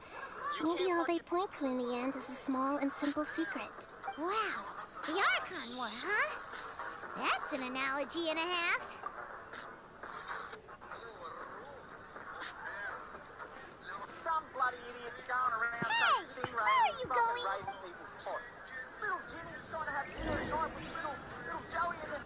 maybe all they point to in the end is a small and simple secret. Wow, the Archon War, huh? That's an analogy and a half. Some bloody idiot's going around Hey, where are you going? Little Jimmy's trying to have dinner tonight with little Joey and the...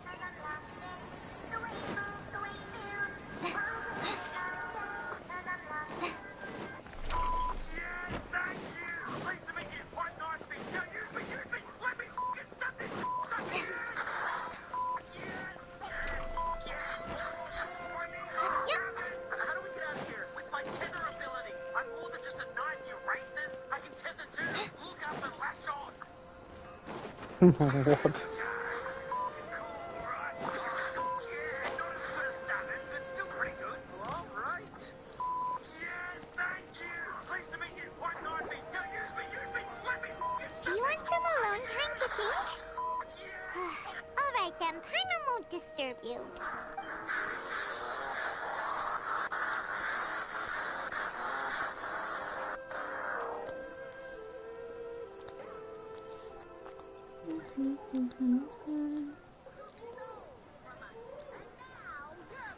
What? won't disturb you.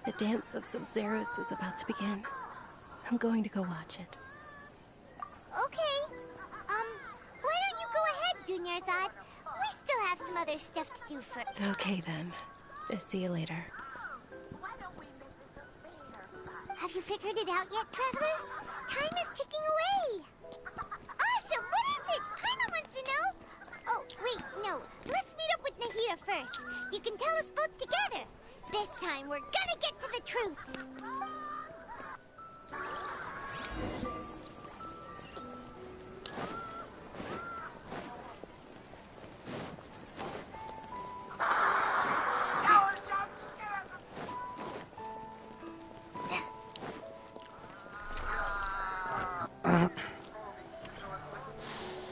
The dance of Sub-Zeros is about to begin. I'm going to go watch it. Okay. Why don't you go ahead, Dunyarzad? We still have some other stuff to do first. Okay then. See you later. Have you figured it out yet, Traveler? Time is ticking away. Awesome! What is it? Paimon wants to know. Oh, wait, no. Let's meet up with Nahida first. You can tell us both together. This time, we're gonna get to the truth.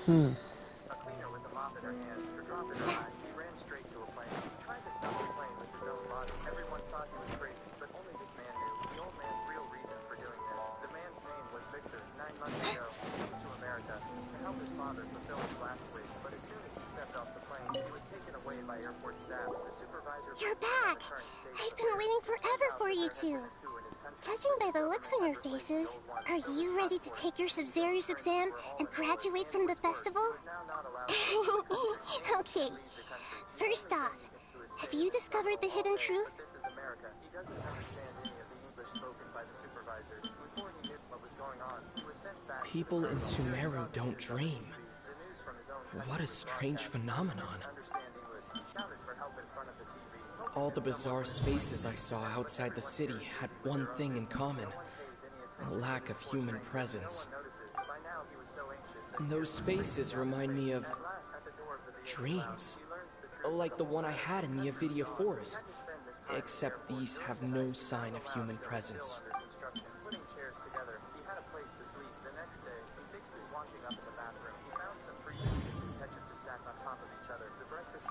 A cleaner with a mop in her hand, her drop in her eye. He ran straight to a plane. He tried to stop the plane with his own body. Everyone thought he was crazy, but only this man knew the old man's real reason for doing this. The man's name was Victor. 9 months ago, he came to America to help his father fulfill his last wish. But as soon as he stepped off the plane, he was taken away by airport staff. The supervisor... You're back! I've been waiting forever for you two. Judging by the looks on your faces, are you ready to take your Sub-Zero's exam and graduate from the festival? Okay, first off, have you discovered the hidden truth? People in Sumeru don't dream. What a strange phenomenon. All the bizarre spaces I saw outside the city had one thing in common: a lack of human presence. And those spaces remind me of dreams, like the one I had in the Avidia Forest, except these have no sign of human presence.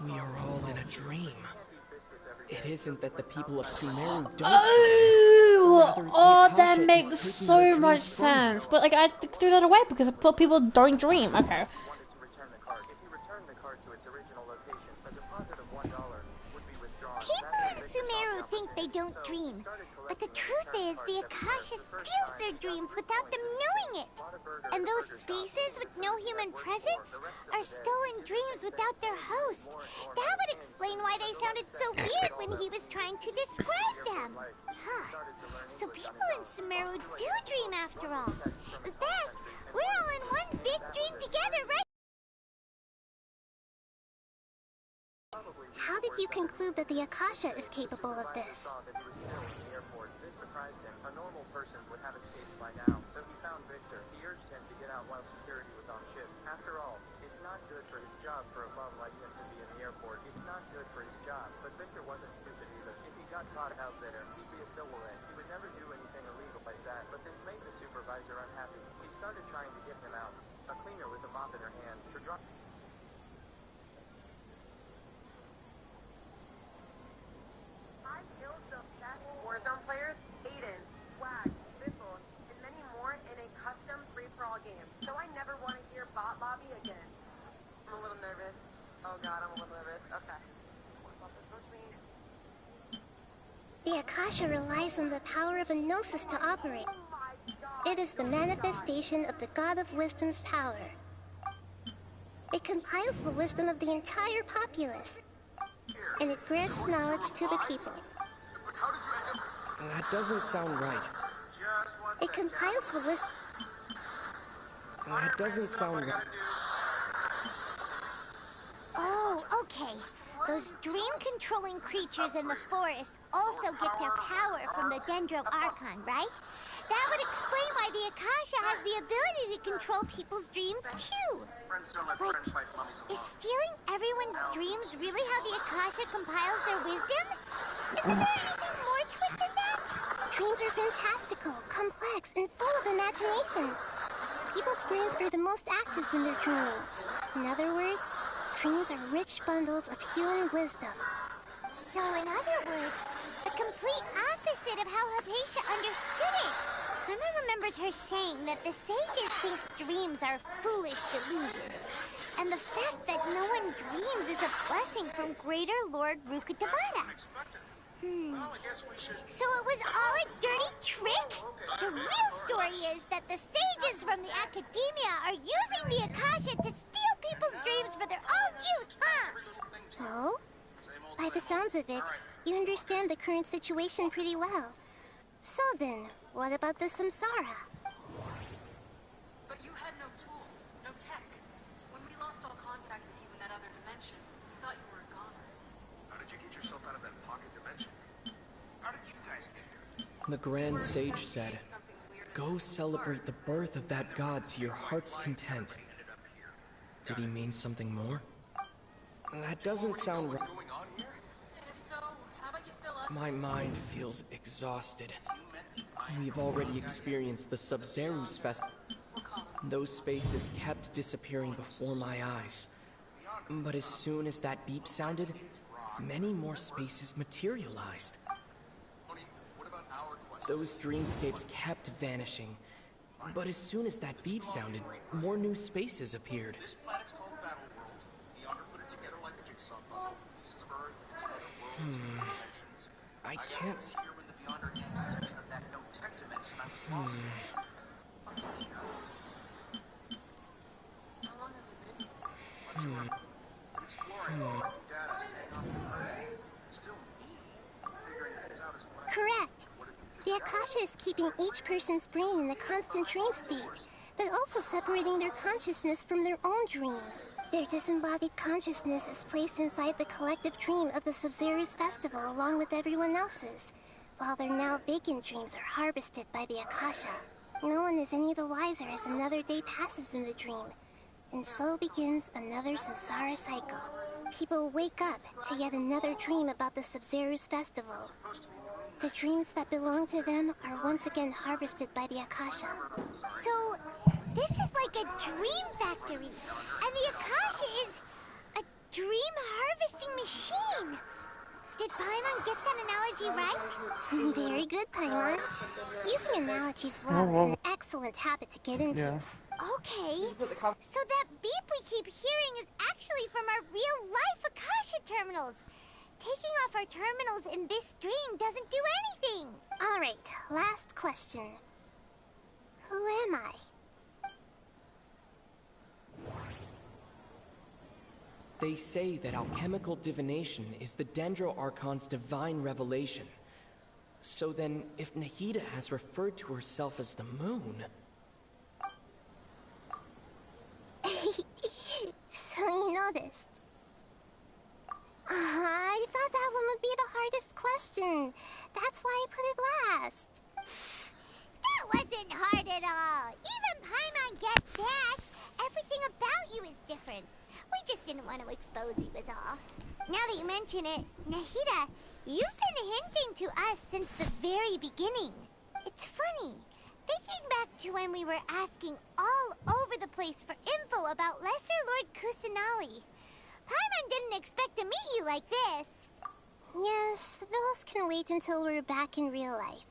We are all in a dream. It isn't that the people of Sumeru don't. Oh, that makes so much sense. But like, I threw that away because I thought people don't dream. Okay. People in Sumeru think they don't dream, but the truth is the Akasha steals their dreams without them knowing it. And those spaces with no human presence are stolen dreams without their host. That would explain why they sounded so weird when he was trying to describe them. Huh. So people in Sumeru do dream after all. In fact, we're all in one big dream together, right? How did you conclude that the Akasha is capable of this? This surprised him. A normal person would have escaped by now, so he found Victor. He urged him to get out while security was on shift. After all, it's not good for his job for a bum like him to be in the airport. It's not good for his job, but Victor wasn't stupid either. If he got caught out there, he'd be a stowaway. He would never do anything illegal like that, but this made the supervisor unhappy. He started trying to get him out. A cleaner with a mop in her hand, her drop... Warzone players, Aiden, Swag, Biffle, and many more in a custom free-for-all game. So I never want to hear bot lobby again. I'm a little nervous. Oh god, I'm a little nervous. Okay. The Akasha relies on the power of a Gnosis to operate. It is the manifestation of the God of Wisdom's power. It compiles the wisdom of the entire populace, and it grants knowledge to the people. That doesn't sound right. It compiles the wisdom. That doesn't sound right. Oh, okay. Those dream-controlling creatures in the forest also get their power from the Dendro Archon, right? That would explain why the Akasha has the ability to control people's dreams, too. But is stealing everyone's dreams really how the Akasha compiles their wisdom? Isn't there anything more to it than that? Dreams are fantastical, complex, and full of imagination. People's brains are the most active when they're dreaming. In other words, dreams are rich bundles of human wisdom. So in other words, the complete opposite of how Hypatia understood it. Paimon remembers her saying that the sages think dreams are foolish delusions, and the fact that no one dreams is a blessing from Greater Lord Rukkhadevata. So it was all a dirty trick? The real story is that the sages from the academia are using the Akasha to steal people's dreams for their own use, huh? Oh? By the sounds of it, you understand the current situation pretty well. So then, what about the samsara? But you had no tools, no tech. When we lost all contact with you in that other dimension, we thought you were a goner. How did you get yourself out of that pocket dimension? How did you guys get here? The Grand Sage said, "Go celebrate the birth of that god to your heart's content." Did he mean something more? That doesn't sound right. And if so, how about you fill us? My mind feels exhausted. We've already experienced the Sub-Zerus Festival. Those spaces kept disappearing before my eyes. But as soon as that beep sounded, many more spaces materialized. Those dreamscapes kept vanishing. But as soon as that beep sounded, more new spaces appeared. This planet's called Battle World. The Honor put it together like a jigsaw puzzle. Pieces of Earth, its other worlds, dimensions. I can't see. Here when the Beyonder came to section of that no-tech dimension, I was lost. What do we know? How long have you been here? Exploring all new data, staying off the grid. Still me, figuring things out as a plan. Correct. The Akasha is keeping each person's brain in a constant dream state, but also separating their consciousness from their own dream. Their disembodied consciousness is placed inside the collective dream of the Sub-Zerus Festival along with everyone else's, while their now vacant dreams are harvested by the Akasha. No one is any the wiser as another day passes in the dream, and so begins another samsara cycle. People wake up to yet another dream about the Sub-Zerus Festival. The dreams that belong to them are once again harvested by the Akasha. So, this is like a dream factory, and the Akasha is a dream harvesting machine. Did Paimon get that analogy right? Very good, Paimon. Using analogies well is an excellent habit to get into. Yeah. Okay, so that beep we keep hearing is actually from our real-life Akasha terminals. Taking off our terminals in this dream doesn't do anything. All right, last question. Who am I? They say that alchemical divination is the Dendro Archon's divine revelation. So then, if Nahida has referred to herself as the moon... So you noticed. I thought that one would be the hardest question. That's why I put it last. That wasn't hard at all. Even Paimon gets that. Everything about you is different. We just didn't want to expose you is all. Now that you mention it, Nahida, you've been hinting to us since the very beginning. It's funny. Thinking back to when we were asking all over the place for info about Lesser Lord Kusanali. Paimon didn't expect to meet you like this. Yes, those can wait until we're back in real life.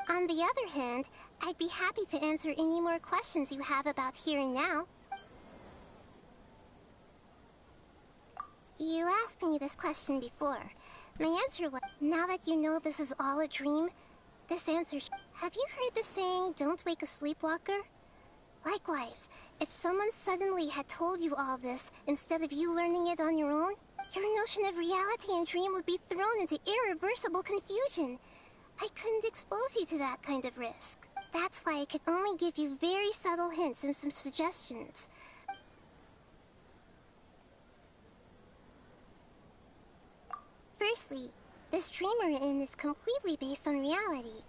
On the other hand, I'd be happy to answer any more questions you have about here and now. You asked me this question before. My answer was, now that you know this is all a dream, this answer have you heard the saying, don't wake a sleepwalker? Likewise, if someone suddenly had told you all this instead of you learning it on your own, your notion of reality and dream would be thrown into irreversible confusion. I couldn't expose you to that kind of risk. That's why I could only give you very subtle hints and some suggestions. Firstly, this dream we're in is completely based on reality.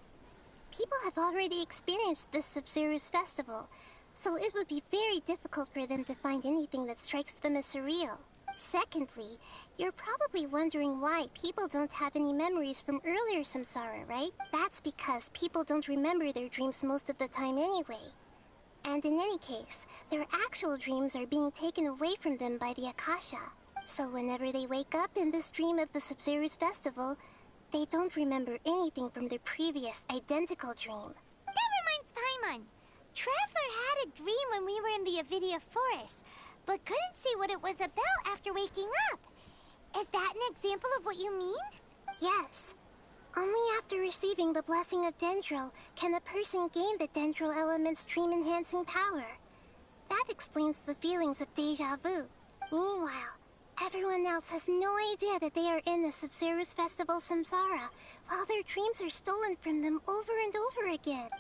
People have already experienced this Sub-Zerus festival, so it would be very difficult for them to find anything that strikes them as surreal. Secondly, you're probably wondering why people don't have any memories from earlier samsara, right? That's because people don't remember their dreams most of the time anyway. And in any case, their actual dreams are being taken away from them by the Akasha. So whenever they wake up in this dream of the Sabzeruz festival, they don't remember anything from their previous identical dream. That reminds Paimon. Traveler had a dream when we were in the Avidia forest, but couldn't see what it was about after waking up. Is that an example of what you mean? Yes. Only after receiving the blessing of Dendril can a person gain the Dendril element's dream-enhancing power. That explains the feelings of deja vu. Meanwhile, everyone else has no idea that they are in the Sabzeruz Festival Samsara, while their dreams are stolen from them over and over again.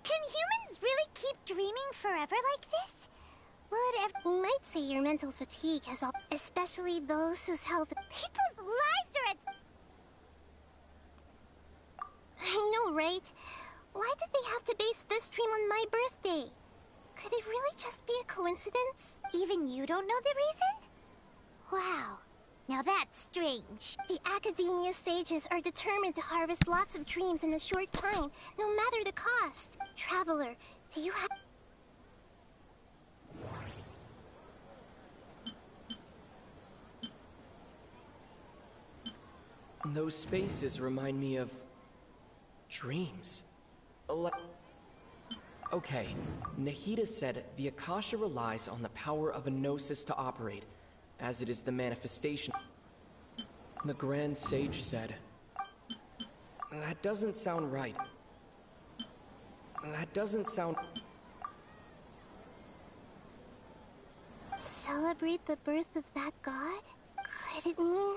Can humans really keep dreaming forever like this? We might say your mental fatigue has all, especially those whose health. People's lives are at. I know, right? Why did they have to base this dream on my birthday? Could it really just be a coincidence? Even you don't know the reason? Wow. Now that's strange. The Academia sages are determined to harvest lots of dreams in a short time, no matter the cost. Traveler, do you have... Those spaces remind me of... dreams. Okay, Nahida said the Akasha relies on the power of a gnosis to operate, as it is the manifestation. The Grand Sage said... That doesn't sound right. That doesn't sound... Celebrate the birth of that god? Could it mean...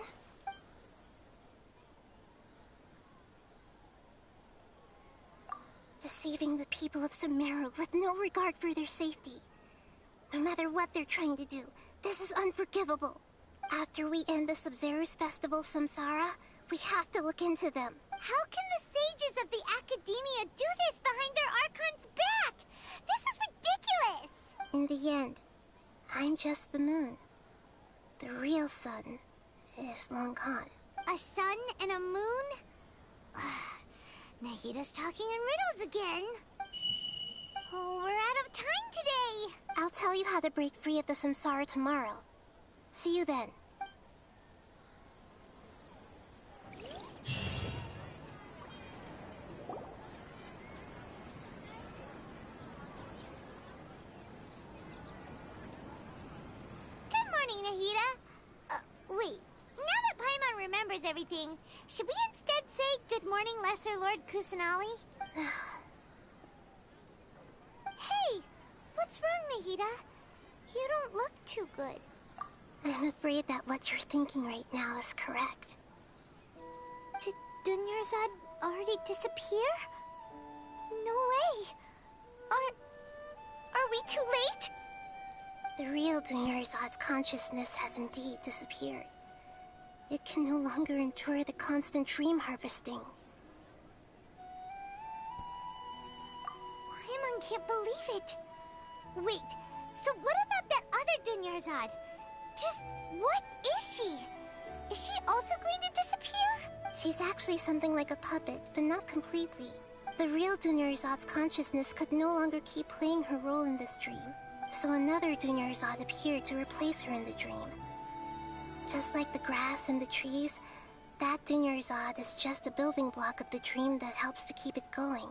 deceiving the people of Sumeru with no regard for their safety? No matter what they're trying to do, this is unforgivable. After we end the Sabzeruz Festival Samsara, we have to look into them. How can the sages of the Academia do this behind their Archon's back? This is ridiculous! In the end, I'm just the moon. The real sun is long gone. A sun and a moon? Nahida's talking in riddles again. Oh, we're out of time today. I'll tell you how to break free of the samsara tomorrow. See you then. Good morning, Nahida. Wait. Now that Paimon remembers everything, should we instead say good morning, Lesser Lord Kusanali? Hey, what's wrong, Nahida? You don't look too good. I'm afraid that what you're thinking right now is correct. Did Dunyarzad already disappear? No way. Are we too late? The real Dunyarzad's consciousness has indeed disappeared. It can no longer endure the constant dream harvesting. Paimon can't believe it. Wait, so what about that other Dunyarzad? Just what is she? Is she also going to disappear? She's actually something like a puppet, but not completely. The real Dunyarzad's consciousness could no longer keep playing her role in this dream, so another Dunyarzad appeared to replace her in the dream. Just like the grass and the trees, that Dunyarzad is just a building block of the dream that helps to keep it going.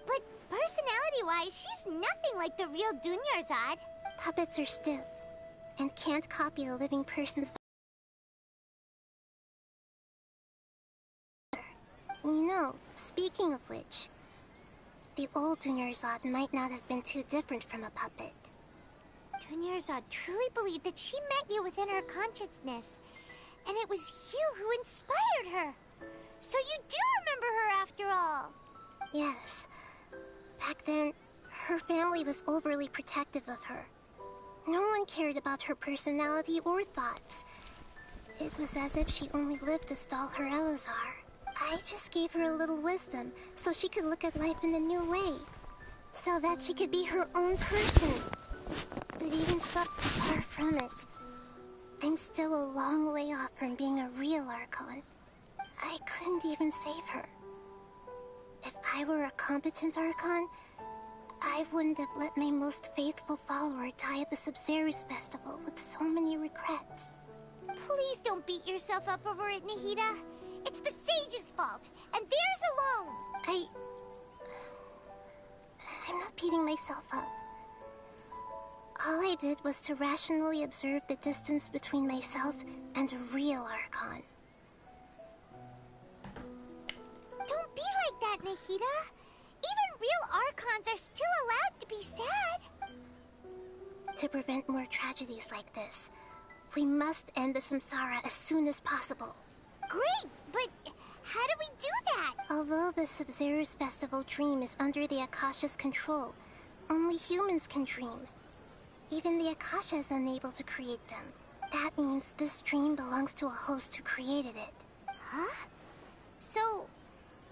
But personality-wise, she's nothing like the real Dunyarzad. Puppets are stiff, and can't copy a living person's... You know, speaking of which, the old Dunyarzad might not have been too different from a puppet. Dunyarzad truly believed that she met you within her consciousness, and it was you who inspired her. So you do remember her after all. Yes. Back then, her family was overly protective of her. No one cared about her personality or thoughts. It was as if she only lived to stall her Elazar. I just gave her a little wisdom so she could look at life in a new way. So that she could be her own person. But even so, far from it, I'm still a long way off from being a real Archon. I couldn't even save her. If I were a competent Archon, I wouldn't have let my most faithful follower die at the Sub-Zero's festival with so many regrets. Please don't beat yourself up over it, Nahida. It's the sage's fault, and theirs alone. I'm not beating myself up. All I did was to rationally observe the distance between myself and a real Archon. Don't be like that, Nahida. Even real Archons are still allowed to be sad. To prevent more tragedies like this, we must end the samsara as soon as possible. Great, but how do we do that? Although the Sub-Zero's festival dream is under the Akasha's control, only humans can dream. Even the Akasha is unable to create them. That means this dream belongs to a host who created it. Huh? So,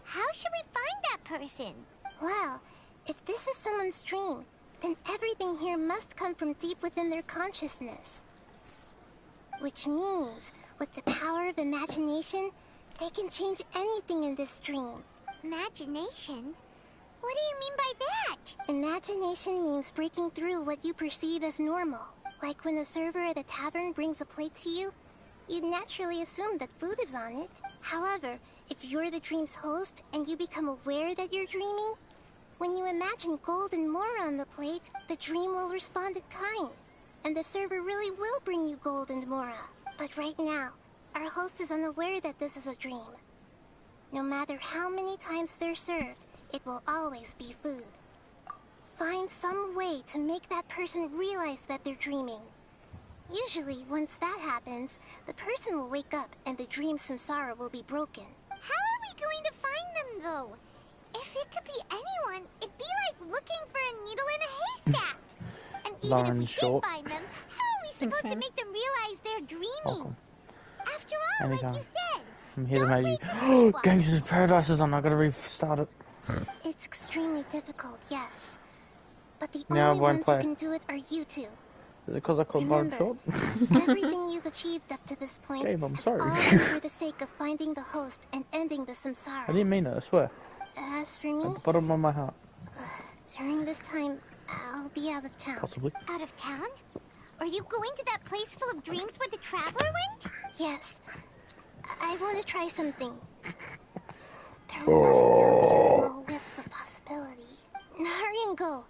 how should we find that person? Well, if this is someone's dream, then everything here must come from deep within their consciousness. Which means, with the power of imagination, they can change anything in this dream. Imagination? What do you mean by that? Imagination means breaking through what you perceive as normal. Like when a server at a tavern brings a plate to you, you'd naturally assume that food is on it. However, if you're the dream's host and you become aware that you're dreaming, when you imagine gold and more on the plate, the dream will respond in kind. And the server really will bring you gold and mora. But right now, our host is unaware that this is a dream. No matter how many times they're served, it will always be food. Find some way to make that person realize that they're dreaming. Usually, once that happens, the person will wake up and the dream samsara will be broken. How are we going to find them, though? If it could be anyone, it'd be like looking for a needle in a haystack. And even if we did find them, how are we supposed to make them realize they're dreaming? After all, like you said, I'm here to make you. Gangster's Paradise is on. I gotta restart it. It's extremely difficult, yes. But the only ones who can do it are you two. Is it because I called Barb short? Everything you've achieved up to this point has all been for the sake of finding the host and ending the samsara. I didn't mean it, I swear. As for me, At the bottom of my heart. During this time, I'll be out of town. Possibly. Out of town? Are you going to that place full of dreams where the traveler went? Yes. I want to try something. There must still be a small wisp of possibility. Hurry and go.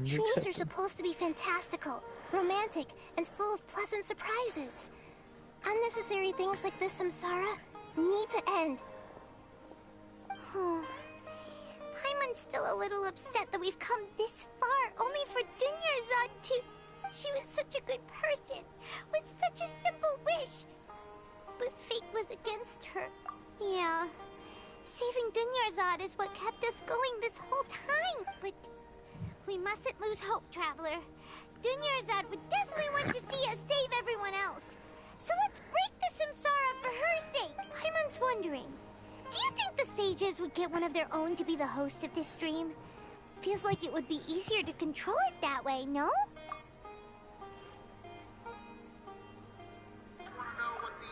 Dreams are supposed to be fantastical, romantic, and full of pleasant surprises. Unnecessary things like this samsara need to end. Paimon's still a little upset that we've come this far, only for Dunyarzad to... She was such a good person, with such a simple wish. But fate was against her. Yeah. Saving Dunyarzad is what kept us going this whole time. But we mustn't lose hope, Traveler. Dunyarzad would definitely want to see us save everyone else. So let's break the samsara for her sake. Paimon's wondering, do you think the sages would get one of their own to be the host of this stream? Feels like it would be easier to control it that way, no?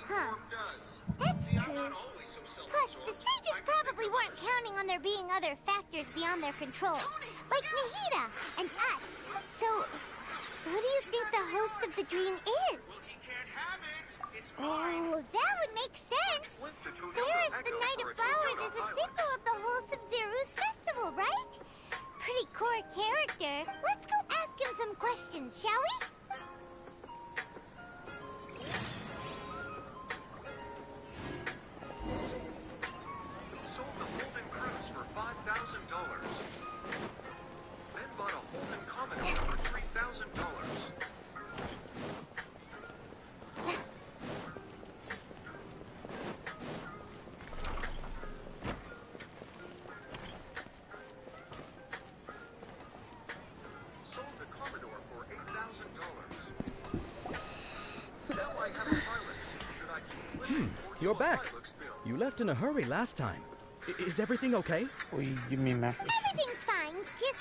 Huh. That's true. Plus, the sages probably weren't counting on there being other factors beyond their control, like Nahida and us. So, who do you think the host of the dream is? Oh, that would make sense. Ferris, the Knight of Flowers, is a symbol of the whole Sub-Zero's festival, right? Pretty core character. Let's go ask him some questions, shall we? Sold the Holden Cruise for $5,000. Then bought a Holden Commodore for $3,000. Sold the Commodore for $8,000. Now I have a pilot. Should I keep living or You're back. You left in a hurry last time. Is everything okay? What do you mean, man? Everything's fine. Just,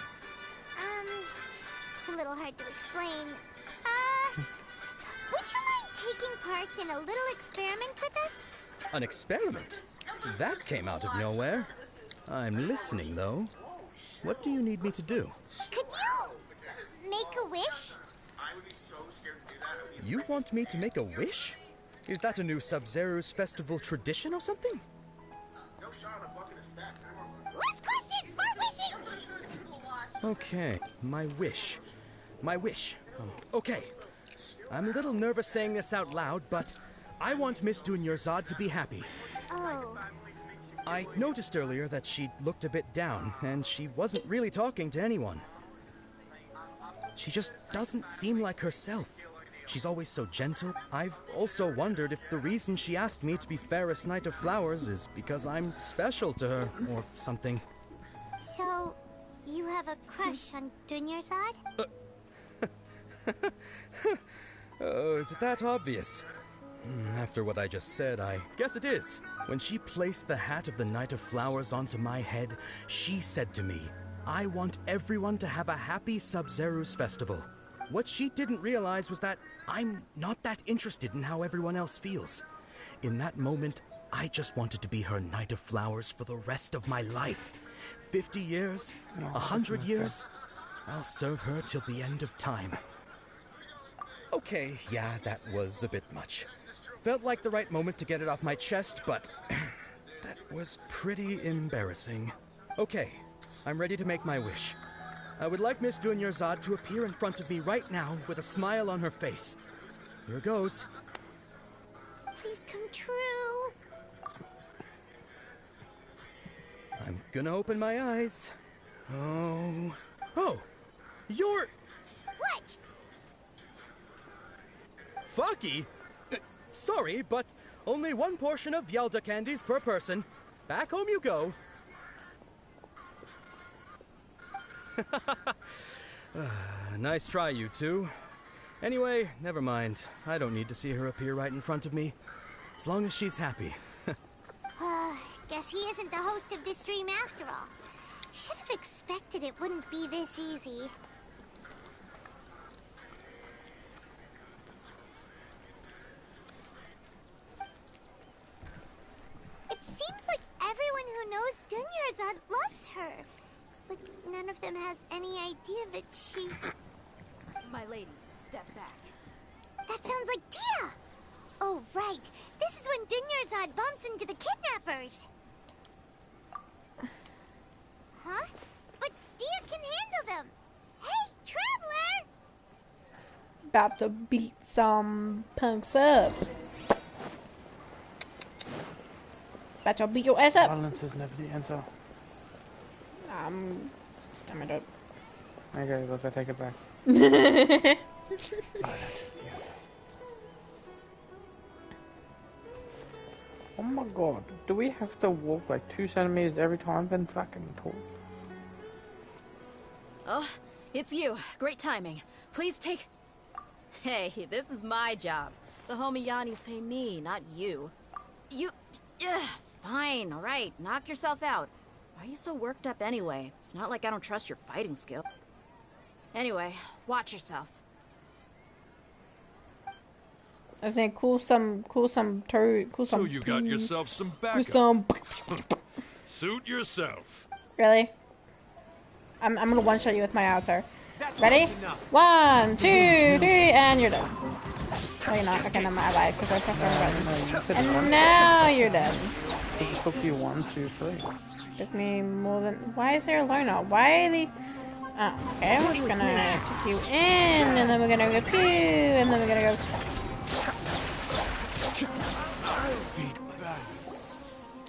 it's a little hard to explain. Would you mind taking part in a little experiment with us? An experiment? That came out of nowhere. I'm listening, though. What do you need me to do? Could you make a wish? You want me to make a wish? Is that a new Sub-Zero's festival tradition or something? Less questions, more wishing! Okay, my wish. My wish. Okay. I'm a little nervous saying this out loud, but I want Miss Dunyarzad to be happy. Oh. I noticed earlier that she looked a bit down, and she wasn't really talking to anyone. She just doesn't seem like herself. She's always so gentle. I've also wondered if the reason she asked me to be Fairest Knight of Flowers is because I'm special to her, or something. So, you have a crush on Dunyarzad? Oh, is it that obvious? After what I just said, I guess it is. When she placed the hat of the Knight of Flowers onto my head, she said to me, I want everyone to have a happy Sub-Zero's festival. What she didn't realize was that I'm not that interested in how everyone else feels. In that moment, I just wanted to be her Knight of Flowers for the rest of my life. 50 years, 100 years, I'll serve her till the end of time. Okay, yeah, that was a bit much. Felt like the right moment to get it off my chest, but that was pretty embarrassing. Okay, I'm ready to make my wish. I would like Miss Dunyarzad to appear in front of me right now with a smile on her face. Here goes. Please come true. I'm gonna open my eyes. Oh, you're... What? Fucky? Sorry, but only one portion of Yelda candies per person. Back home you go. Nice try, you two. Anyway, never mind. I don't need to see her appear right in front of me. As long as she's happy. Guess he isn't the host of this stream after all. Should have expected it wouldn't be this easy. It seems like everyone who knows Dunyarzad loves her. But none of them has any idea that she... My lady, step back. That sounds like Dia! Oh, right. This is when Dunyarzad bumps into the kidnappers. Huh? But Dia can handle them. Hey, Traveler! About to beat some punks up. About to beat your ass up. Violence is never the answer. I'm gonna do it. Okay, look, I take it back. Oh my god, do we have to walk like 2 centimeters every time then fucking talk? Oh, it's you. Great timing. Please take... Hey, this is my job. The homie Yanni's pay me, not you. You... Fine, alright. Knock yourself out. Why are you so worked up anyway? It's not like I don't trust your fighting skill. Anyway, watch yourself. I think cool some So you got yourself some backup. Suit yourself. Really? I'm gonna one shot you with my altar. Ready? 1, 2, 3, and you're done. Oh, you're not. Okay, I'm allied because I pressed the wrong button. And now you're dead. It took you 1, 2, 3. Took me more than. Why is there a loner? Why are the? Oh, okay. We're just gonna take you in, and then we're gonna go pew, and then we're gonna go.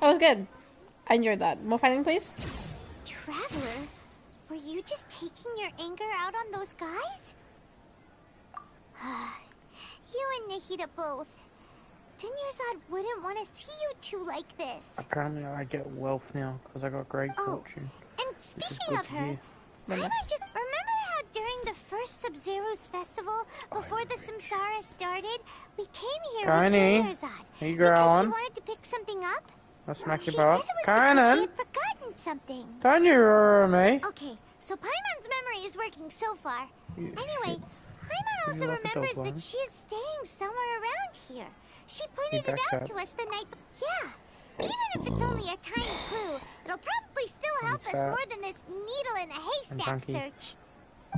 That was good. I enjoyed that. More fighting, please. Traveler, were you just taking your anger out on those guys? You and Nahida both. Dunyarzad wouldn't want to see you two like this. Apparently I get wealth now because I got great fortune. And speaking of her, Paimon just remember how during the first Sub-Zero's festival, before the Samsara started, we came here with Dunyarzad Hey, because she wanted to pick something up. I'll smack She your said butt. it was because she had forgotten something. Don't you remember me? Okay, so Paimon's memory is working so far. You Anyway, Paimon also remembers that she is staying somewhere around here. She pointed it out to us the night. Yeah, even if it's only a tiny clue, it'll probably still help us more than this in a haystack chunky. search.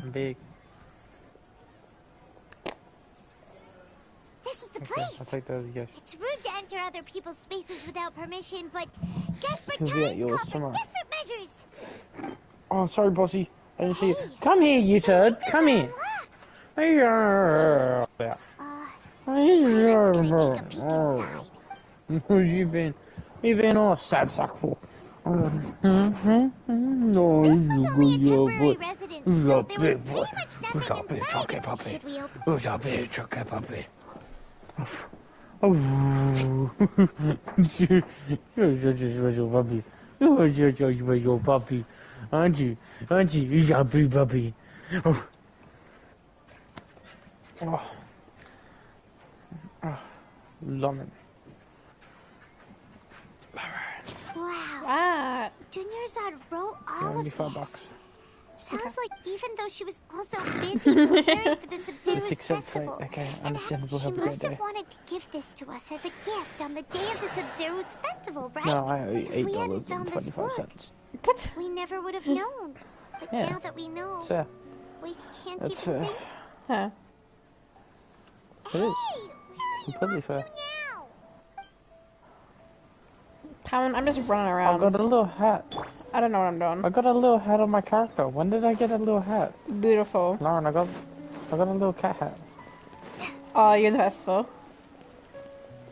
I'm big. This is the Okay, place. I'll take those, yes. It's rude to enter other people's spaces without permission, but desperate He'll be at times yours call for tomorrow. desperate measures. Oh, sorry, bossy. I didn't see you. Come here, you turd. Come here. Yeah. You've been all sad sack for. This was only a temporary residence, so there was pretty much nothing inside. Should we open? Who's a big chocolate puppy? Oh, you're your puppy. You're your puppy. Aren't you? You're a big puppy. Oh. Lemon. Wow. Junior's wrote all of $95 this. bucks. Sounds like even though she was also busy preparing for the Sub-Zero's 6 cents, festival, okay, understandable. she Have a must great have day. wanted to give this to us as a gift on the day of the Sub-Zero's festival, right? No, I owe you If we hadn't found this book, $8.25. we never would have known. But Yeah, now that we know, it's fair. we can't That's even fair. think. Huh. It is. Completely fair. Pound, I'm just running I around. got a little hat. I don't know what I'm doing. I got a little hat on my character. When did I get a little hat? Beautiful. Lauren, I got a little cat hat. Oh, you're in the festival?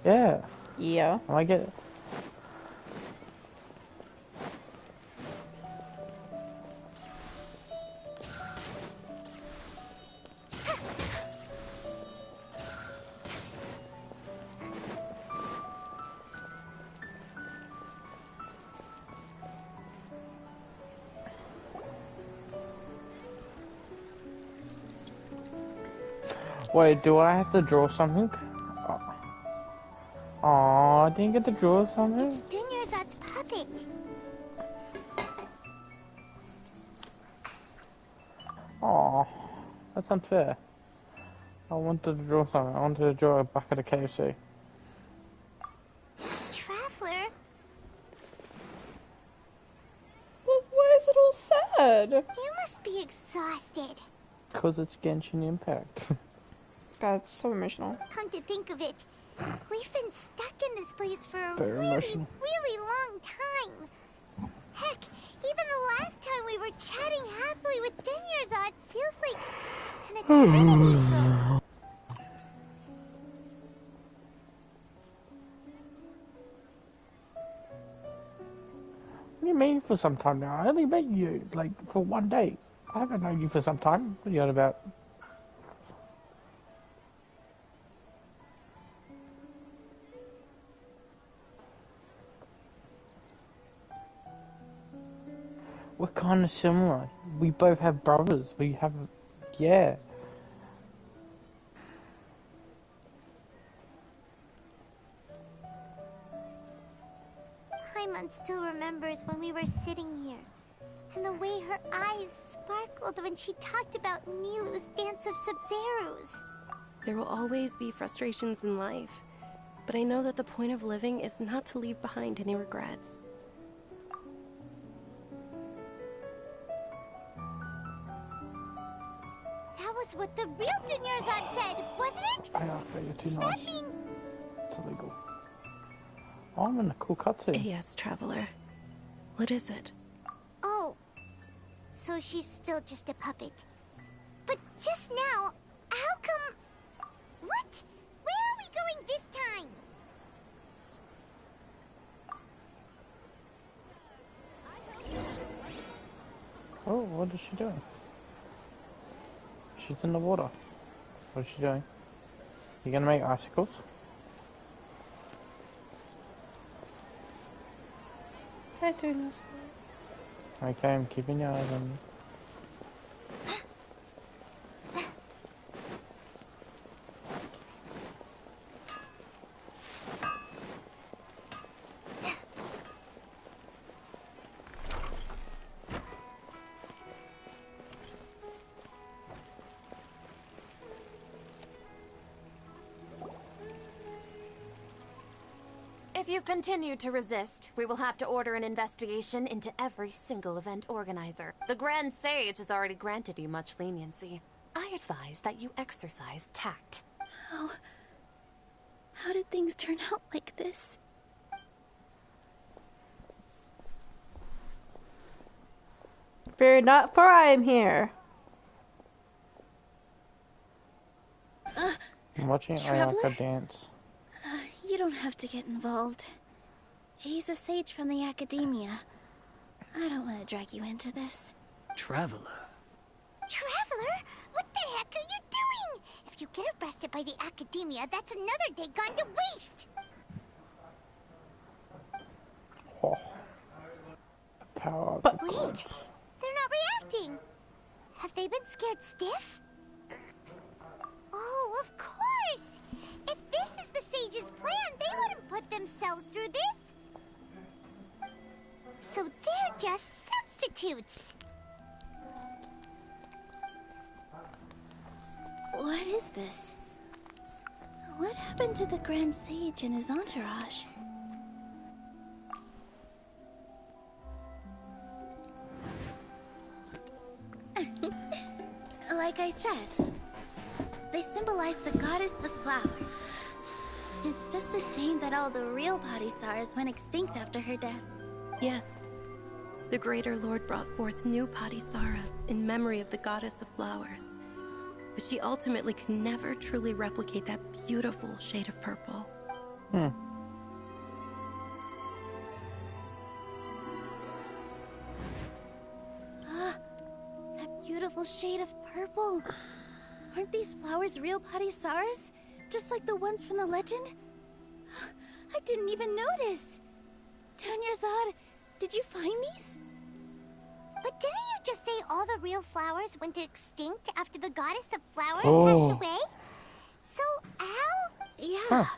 Yeah. Yeah. I get it. Wait, do I have to draw something? Oh, I didn't get to draw something? It's Dunyarzad's puppet. Oh, that's unfair. I wanted to draw something. I wanted to draw a back of the KFC. Traveler? Well, why is it all sad? You must be exhausted. Because it's Genshin Impact. God, it's so emotional. Come to think of it, we've been stuck in this place for a Very really, emotional. really long time. Heck, even the last time we were chatting happily with Dunyarzad feels like an eternity ago. What do you mean for some time now? I only met you, like, for one day. I haven't known you for some time. What are you on about? We're kind of similar. We both have brothers. We have, yeah. Paimon still remembers when we were sitting here, and the way her eyes sparkled when she talked about Nilu's dance of Sub-Zeros. There will always be frustrations in life, but I know that the point of living is not to leave behind any regrets. That was what the real Dunyarzad said, wasn't it? I know, but you're too Does nice. that mean... It's illegal. Oh, I'm in a cool cutscene. Yes, Traveler. What is it? Oh, so she's still just a puppet. But just now, how come... What? Where are we going this time? Oh, what is she doing? She's in the water. What is she doing? You gonna make icicles? Hi, Tunas. Okay, I'm keeping your eyes on you. If If you continue to resist, we will have to order an investigation into every single event organizer. The Grand Sage has already granted you much leniency. I advise that you exercise tact. How did things turn out like this? Fear not, for I am here. I'm watching Traveler? Ayaka dance. You don't have to get involved. He's a sage from the academia. I don't want to drag you into this. Traveler? Traveler? What the heck are you doing? If you get arrested by the academia, that's another day gone to waste. Oh. Power of Wait, the gods. they're not reacting. Have they been scared stiff? Oh, of course! If this is the sage's plan, they wouldn't put themselves through this. So they're just substitutes. What is this? What happened to the Grand Sage and his entourage? Like I said, they symbolize the goddess of flowers. It's just a shame that all the real Padisaras went extinct after her death. Yes. The Greater Lord brought forth new Padisaras in memory of the goddess of flowers. But she ultimately can never truly replicate that beautiful shade of purple. That beautiful shade of purple. Aren't these flowers real Padisaras? Just like the ones from the legend? I didn't even notice. Tanyarzad, did you find these? But didn't you just say all the real flowers went extinct after the goddess of flowers passed away? So, Al? Yeah.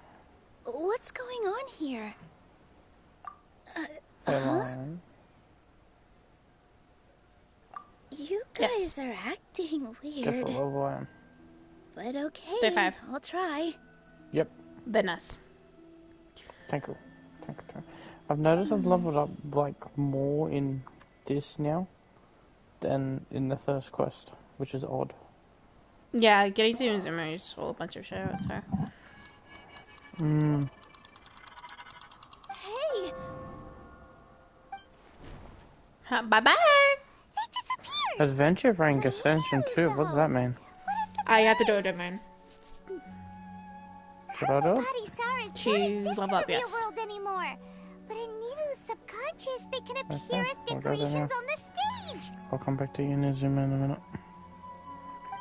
What's going on here? You guys are acting weird. Guess what level I am. But okay, Day 5. I'll try. Yep. Goodness. Thank you. I've noticed I've leveled up like more in this now than in the first quest, which is odd. Yeah, getting to Uzuma is a bunch of shit, so. Hey! Bye-bye! Adventure rank ascension too, what does that mean? I have to do it, man. Should I do it? Padisaras To don't exist level in the up, real yes. world anymore. But in Nilu's subconscious, they can appear as I'll go there now. decorations on the stage. I'll come back to you in Uzuma in a minute.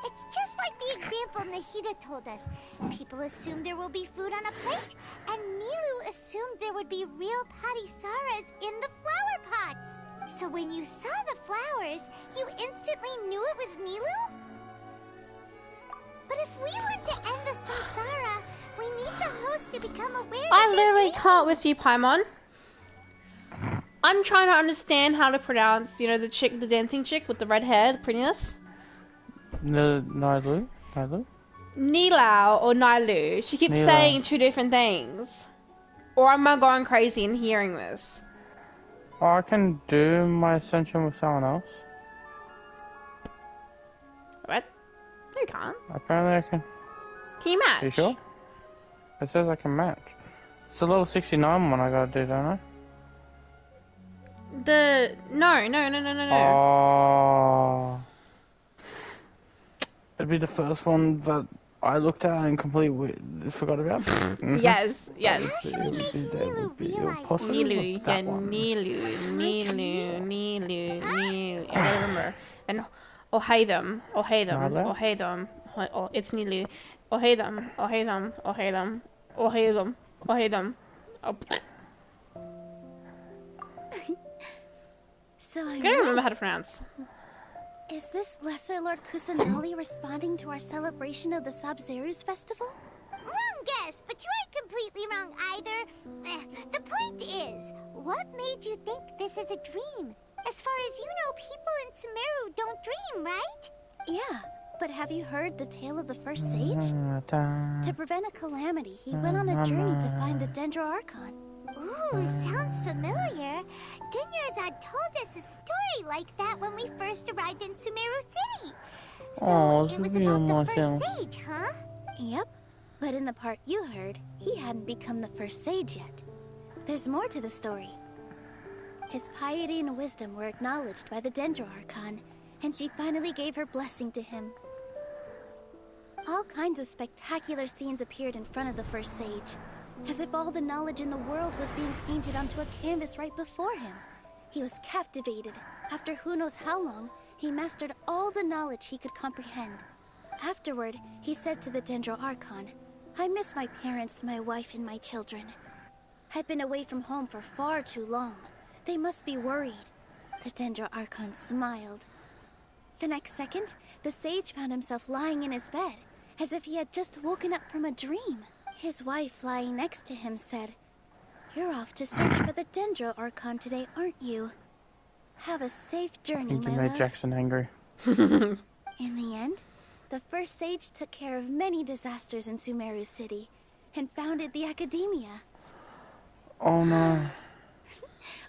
It's just like the example Nahida told us. People assumed there will be food on a plate, and Nilu assumed there would be real Padisaras in the flower pots. So when you saw the flowers, you instantly knew it was Nilu? But if we want to end the samsara, we need the host to become aware that I literally can't with you, Paimon. I'm trying to understand how to pronounce, the chick, the dancing chick with the red hair, the prettiness. Nilu? Nilau or Nilu. She keeps Nilau. saying two different things. Or am I going crazy and hearing this? Oh, I can do my ascension with someone else. What? No, you can't. Apparently I can. Can you match? Are you sure? It says I can match. It's the level 69 one I gotta do, don't I? No. Oh. It'd be the first one that I looked at and completely forgot about. Yes. Nilu realize Nilu. I gotta remember. And hey them. It's Nilu. Hey them. Oh. So I can't remember how to pronounce. Is this Lesser Lord Kusanali responding to our celebration of the Sabzeruz festival? Wrong guess, but you aren't completely wrong either. The point is, what made you think this is a dream? As far as you know, people in Sumeru don't dream, right? Yeah, but have you heard the tale of the first sage? To prevent a calamity, he went on a journey to find the Dendro Archon. Ooh, sounds familiar. Dunyarzad told us a story like that when we first arrived in Sumeru City. So it was about the first sage, huh? Yep. But in the part you heard, he hadn't become the first sage yet. There's more to the story. His piety and wisdom were acknowledged by the Dendro Archon, and she finally gave her blessing to him. All kinds of spectacular scenes appeared in front of the first sage, as if all the knowledge in the world was being painted onto a canvas right before him. He was captivated. After who knows how long, he mastered all the knowledge he could comprehend. Afterward, he said to the Dendro Archon, "I miss my parents, my wife, and my children. I've been away from home for far too long. They must be worried." The Dendro Archon smiled. The next second, the sage found himself lying in his bed, as if he had just woken up from a dream. His wife, lying next to him, said, "You're off to search for the Dendro Archon today, aren't you? Have a safe journey, You my made love." Jackson angry. In the end, the first sage took care of many disasters in Sumeru City, and founded the Academia. Oh no.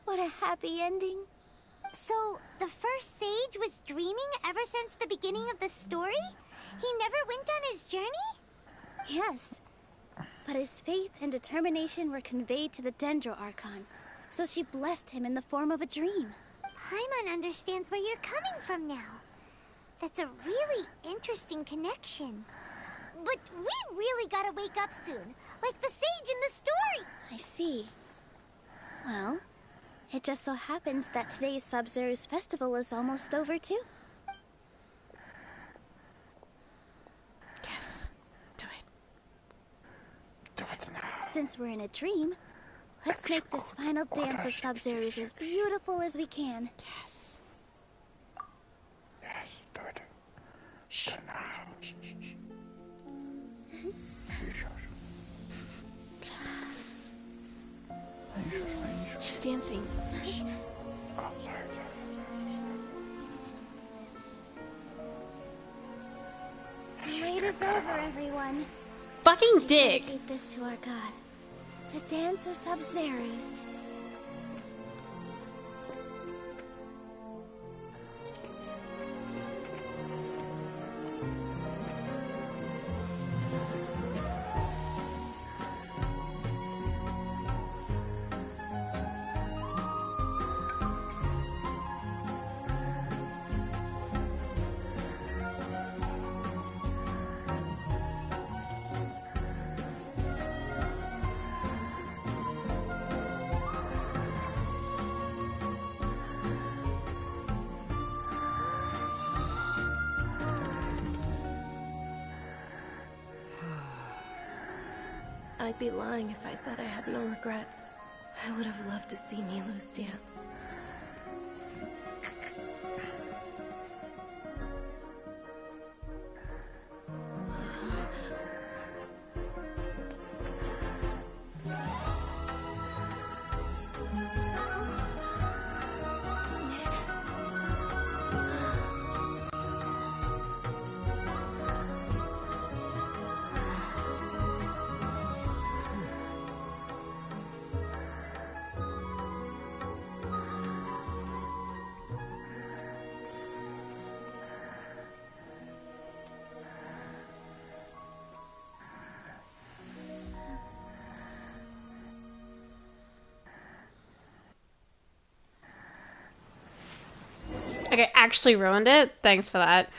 What a happy ending. So, the first sage was dreaming ever since the beginning of the story? He never went on his journey? Yes. But his faith and determination were conveyed to the Dendro Archon, so she blessed him in the form of a dream. Paimon understands where you're coming from now. That's a really interesting connection. But we really gotta wake up soon, like the sage in the story. I see. Well, it just so happens that today's Sub-Zero's festival is almost over too. Yes. Do it. Do it now. Since we're in a dream, let's make this final dance of Sub-Zero's as beautiful as we can. Yes. Yes, do it. Shh. Do it now. Shh, shh, shh. She's dancing. Shh. Oh, sorry. The wait is over, everyone. Fucking I dick. dedicate this to our god, the dance of Sub-Zero's. I'd be lying if I said I had no regrets. I would have loved to see Milu's dance. Okay, actually ruined it. Thanks for that.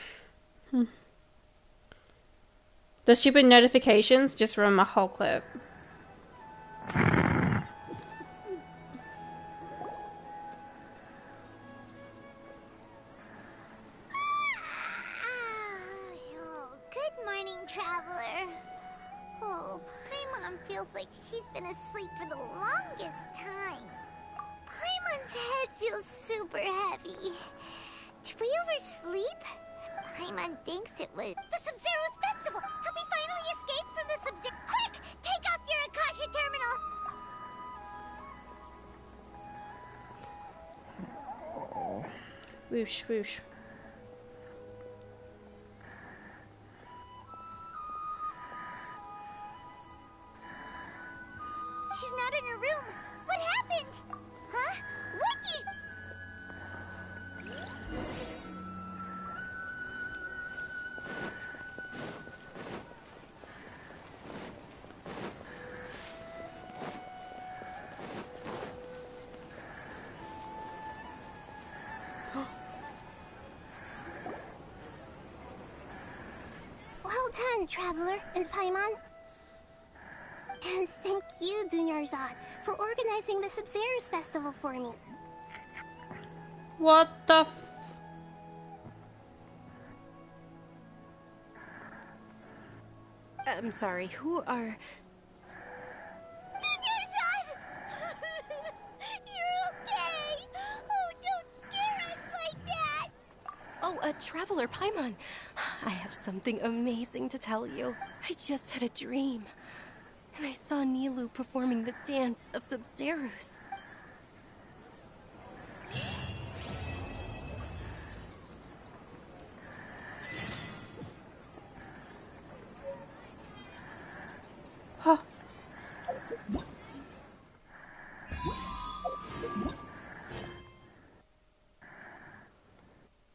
The stupid notifications just ruined my whole clip. Oh, good morning, traveler. Oh, Paimon feels like she's been asleep for the longest time. Paimon's head feels super heavy. Did we oversleep? Paimon thinks it was the Sub-Zero's festival. Have we finally escaped from the Sub-Zero? Quick, take off your Akasha terminal. Whoosh, whoosh. She's not in her room. done, Traveler and Paimon. And thank you, Dunyarzad, for organizing the Sub-Zero's festival for me. What the I'm sorry, who are... Dunyarzad! You're okay! Oh, don't scare us like that! Oh, Traveler Paimon. I have something amazing to tell you. I just had a dream. And I saw Nilou performing the dance of Sub-Zero's. Huh.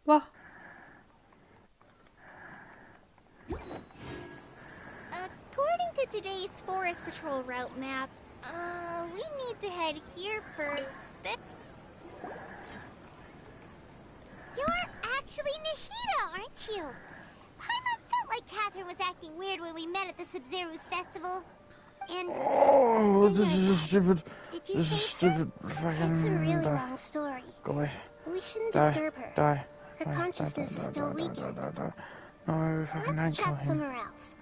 What? According to today's Forest Patrol route map, we need to head here first. You're actually Nahida, aren't you? Paimon felt like Catherine was acting weird when we met at the Sub-Zero's festival. And Oh, this is stupid. Did you This is stupid. It's a really long story. Go away. We shouldn't Die. disturb her. Die. Her Die. consciousness Die. is Die. still Die. weakened. Die. Die. Die. No, fucking Let's kill chat him. somewhere else.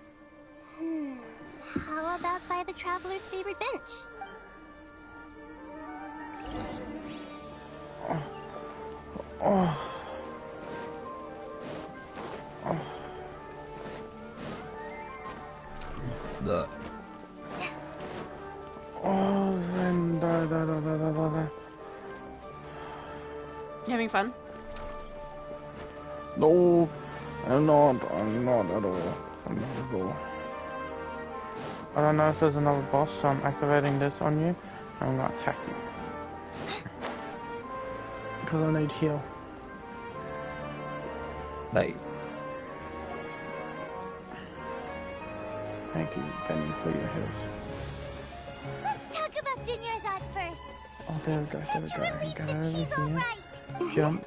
How about by the Traveler's favorite bench? Oh. The. Oh, then die. You having fun? No, I'm not at all. I'm not at all. I don't know if there's another boss, so I'm activating this on you. I'm gonna attack you. Because I need heal. Hey. Thank you, Penny, for your heals. Let's talk about Dunyarzad first. Oh, there we go, there we go. Get over here. Jump.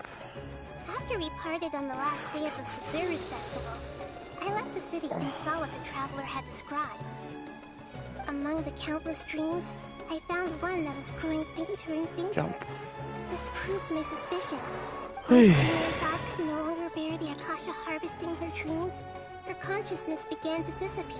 After we parted on the last day of the Sub-Zero's festival, I left the city and saw what the Traveler had described. Among the countless dreams, I found one that was growing fainter and fainter. Jump. This proved my suspicion. Once Dunyarzad could no longer bear the Akasha harvesting her dreams, her consciousness began to dissipate.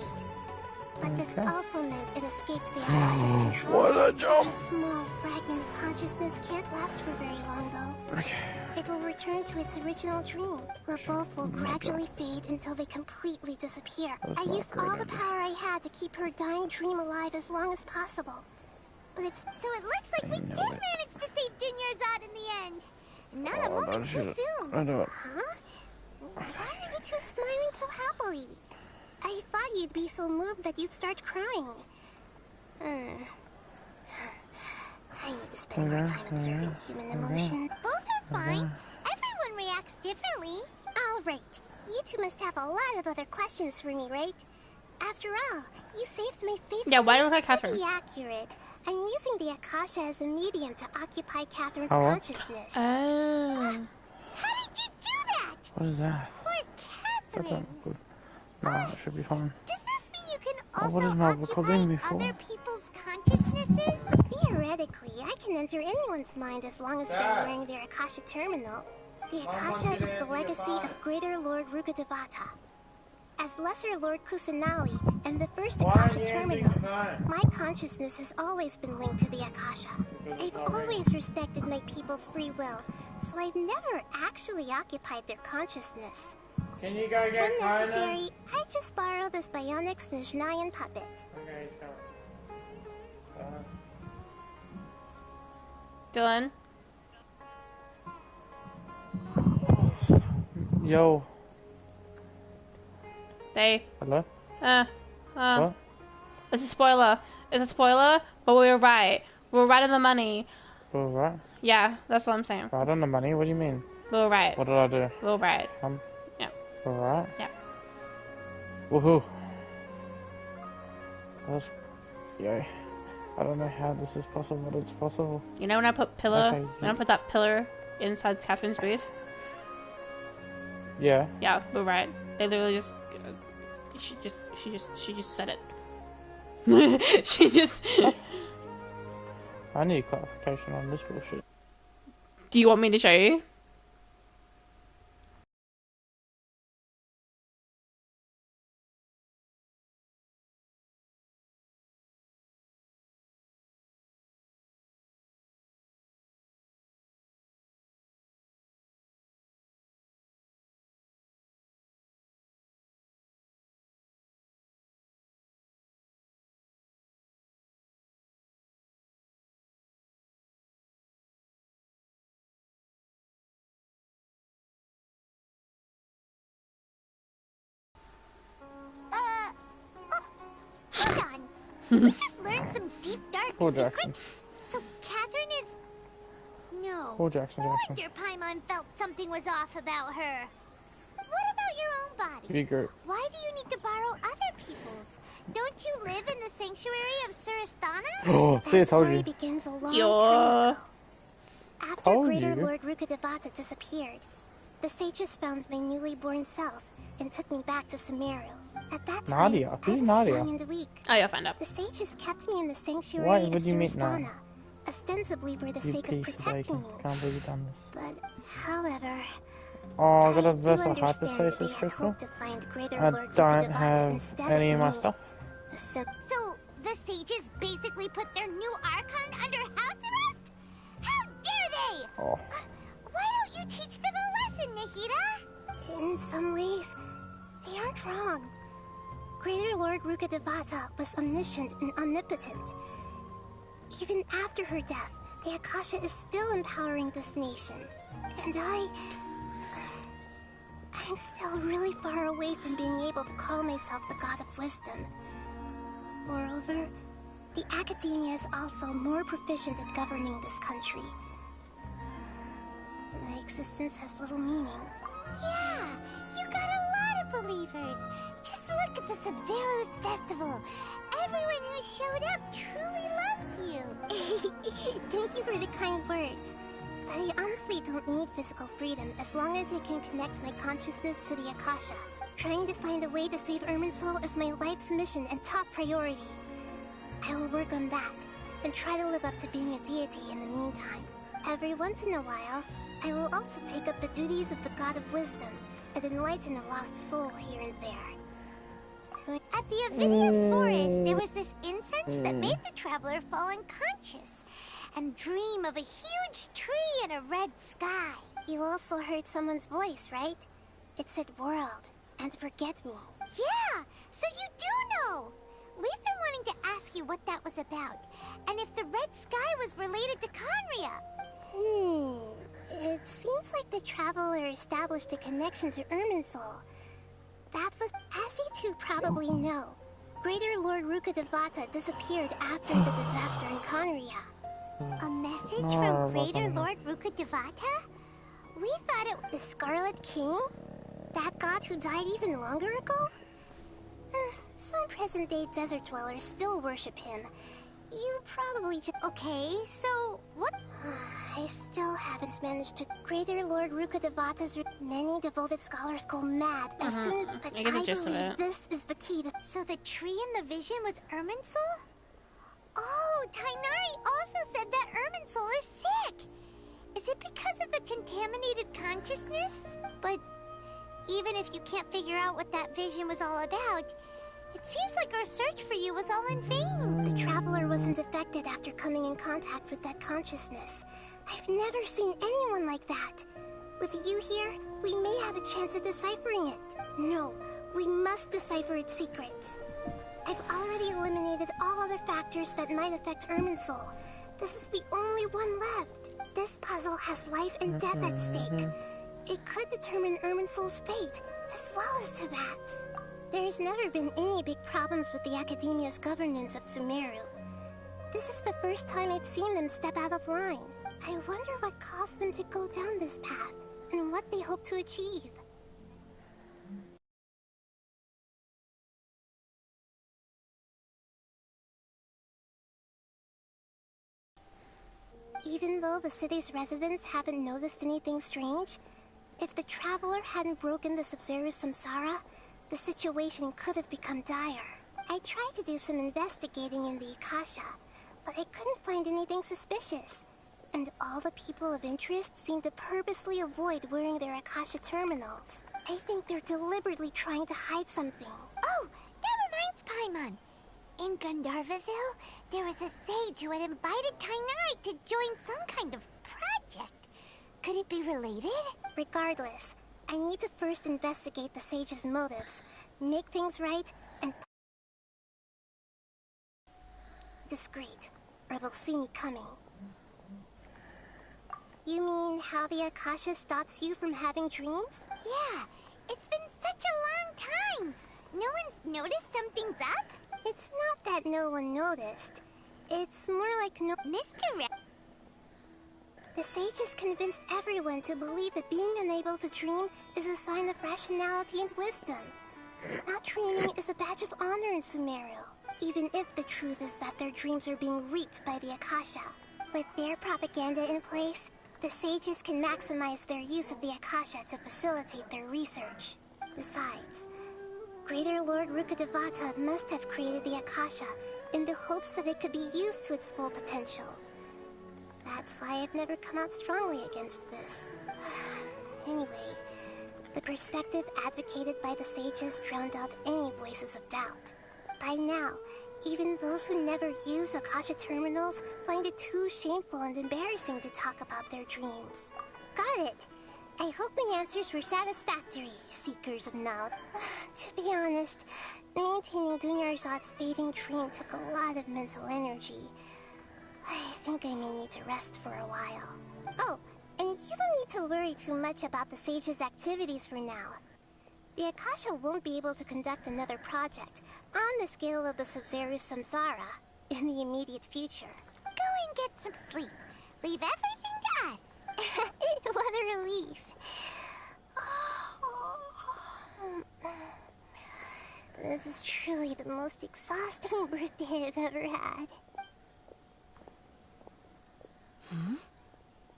But this also meant it escaped the Akasha's control. What a jump! Such a small fragment of consciousness can't last for very long, though. Okay. It will return to its original dream, where both will gradually fade until they completely disappear. I used all the power I had to keep her dying dream alive as long as possible. But it's... So it looks like we did manage to save Dunyarzad in the end. Not a moment too soon. I know it. Huh? Why are you two smiling so happily? I thought you'd be so moved that you'd start crying. I need to spend more time observing human emotion. Both are fine. Everyone reacts differently. All right. You two must have a lot of other questions for me, right? After all, you saved my faith. Yeah, why don't I Catherine? To be accurate, I'm using the Akasha as a medium to occupy Catherine's Oh. consciousness. Oh. How did you do that? What is that? Poor That's Catherine. not good. No, it should be fine. Does this mean you can Oh, also what is my occupy recording before? other people's consciousnesses? Theoretically, I can enter anyone's mind as long as they're wearing their Akasha terminal. The Akasha is the legacy of Greater Lord Rukkhadevata. As Lesser Lord Kusanali and the first Akasha terminal, my consciousness has always been linked to the Akasha. I've always respected my people's free will, so I've never actually occupied their consciousness. Can you go get When necessary, I just borrow this bionic Snezhnayan puppet. Okay, Dylan? Yo. Dave? Hello? What? It's a spoiler. It's a spoiler, but we were right. We were right on the money. We were right? Yeah, that's what I'm saying. Right on the money? What do you mean? We were right. What did I do? We were right. Yeah. We were right? Yeah. Woohoo. That's... Yay. I don't know how this is possible, but it's possible. You know when I put pillar, Okay, when I put that pillar inside Catherine's booth? Yeah. Yeah, we're right. They literally just just said it. She just. I need clarification on this bullshit. Do you want me to show you? Hold on. Did we just learn some deep, dark Poor secrets? Jackson. So Catherine is... No. Poor Jackson. Wonder Paimon felt something was off about her. What about your own body? Be great. Why do you need to borrow other people's? Don't you live in the sanctuary of Surasthana? Oh, see, I That told story you. begins a long time ago. After Told Greater you. Lord Rukkhadevata disappeared, the sages found my newly born self and took me back to Sumeru. At that time, Nadia. I Who's was Nadia? young and weak. Oh, you'll find out. The sages kept me in the sanctuary Why of would you meet now? Surasthana, ostensibly for the You sake of piece of protecting bacon. me. Can't believe you've done this. But, however, Oh, I got a I do vessel understand that they hyperstasis had crystal. hoped to find Greater I Lord don't Rukkhadevata have instead any of of my me. stuff. So, the sages basically put their new Archon under house arrest? How dare they! Oh. Why don't you teach them a lesson, Nahida? In some ways, they aren't wrong. Greater Lord Rukkhadevata was omniscient and omnipotent. Even after her death, the Akasha is still empowering this nation. And I'm still really far away from being able to call myself the God of Wisdom. Moreover, the Academia is also more proficient at governing this country. My existence has little meaning. Yeah, you got a lot of believers. Just look at the Sub-Zero's festival. Everyone who showed up truly loves you. Thank you for the kind words. But I honestly don't need physical freedom as long as I can connect my consciousness to the Akasha. Trying to find a way to save Irminsul is my life's mission and top priority. I will work on that, and try to live up to being a deity in the meantime. Every once in a while, I will also take up the duties of the God of Wisdom, and enlighten a lost soul here and there. At the Avinia Forest, there was this incense that made the traveler fall unconscious, and dream of a huge tree and a red sky. You also heard someone's voice, right? It said world, and forget me. Yeah, so you do know! We've been wanting to ask you what that was about, and if the red sky was related to Conria. It seems like the traveler established a connection to Irminsul. That was, as you two probably know, Greater Lord Rukkhadevata disappeared after the disaster in Conria. A message from Greater Lord Rukkhadevata? We thought it was the Scarlet King? That god who died even longer ago? Some present-day desert dwellers still worship him. You probably just... Okay, so what? I still haven't managed to... Greater Lord Rukkhadevata's... Many devoted scholars go mad as soon as... But I believe this is the key to... So the tree in the vision was Irminsul? Oh, Tainari also said that Irminsul is sick! Is it because of the contaminated consciousness? But even if you can't figure out what that vision was all about, it seems like our search for you was all in vain. The traveler wasn't affected after coming in contact with that consciousness. I've never seen anyone like that. With you here, we may have a chance at deciphering it. No, we must decipher its secrets. I've already eliminated all other factors that might affect Irminsul. This is the only one left. This puzzle has life and death at stake. It could determine Irminsul's fate, as well as Tevat's. There's never been any big problems with the Academia's governance of Sumeru. This is the first time I've seen them step out of line. I wonder what caused them to go down this path, and what they hope to achieve. Even though the city's residents haven't noticed anything strange, if the traveler hadn't broken the Sub-Zero's samsara, the situation could have become dire. I tried to do some investigating in the Akasha, but I couldn't find anything suspicious. And all the people of interest seem to purposely avoid wearing their Akasha terminals. I think they're deliberately trying to hide something. Oh, that reminds Paimon. In Gandharvaville, there was a sage who had invited Kainari to join some kind of project. Could it be related? Regardless, I need to first investigate the sage's motives, make things right, and discreet, or they'll see me coming. You mean how the Akasha stops you from having dreams? Yeah, it's been such a long time. No one's noticed something's up? It's not that no one noticed. It's more like no... Mr. The sages convinced everyone to believe that being unable to dream is a sign of rationality and wisdom. Not dreaming is a badge of honor in Sumeru, even if the truth is that their dreams are being reaped by the Akasha. With their propaganda in place, the sages can maximize their use of the Akasha to facilitate their research. Besides, Greater Lord Rukkhadevata must have created the Akasha in the hopes that it could be used to its full potential. That's why I've never come out strongly against this. Anyway, the perspective advocated by the sages drowned out any voices of doubt. By now, even those who never use Akasha terminals find it too shameful and embarrassing to talk about their dreams. Got it. I hope my answers were satisfactory, seekers of knowledge. To be honest, maintaining Dunyarzad's fading dream took a lot of mental energy. I think I may need to rest for a while. Oh, and you don't need to worry too much about the sage's activities for now. The Akasha won't be able to conduct another project on the scale of the Sub-Zero Samsara in the immediate future. Go and get some sleep. Leave everything to us. What a relief. This is truly the most exhausting birthday I've ever had.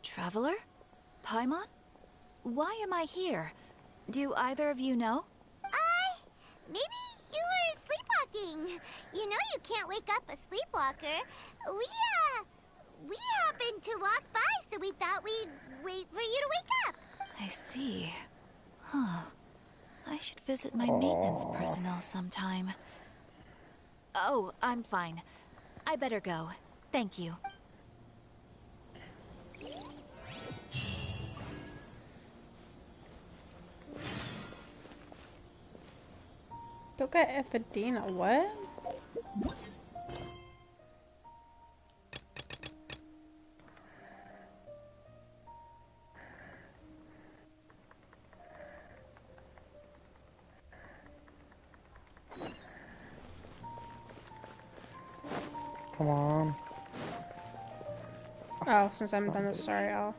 Traveler? Paimon? Why am I here? Do either of you know? Maybe you were sleepwalking. You know you can't wake up a sleepwalker. We happened to walk by, so we thought we'd wait for you to wake up. I see. Huh. I should visit my maintenance personnel sometime. Oh, I'm fine. I better go. Thank you. Look at Ephedina, what? Come on. Oh, since I'm done the story, I'll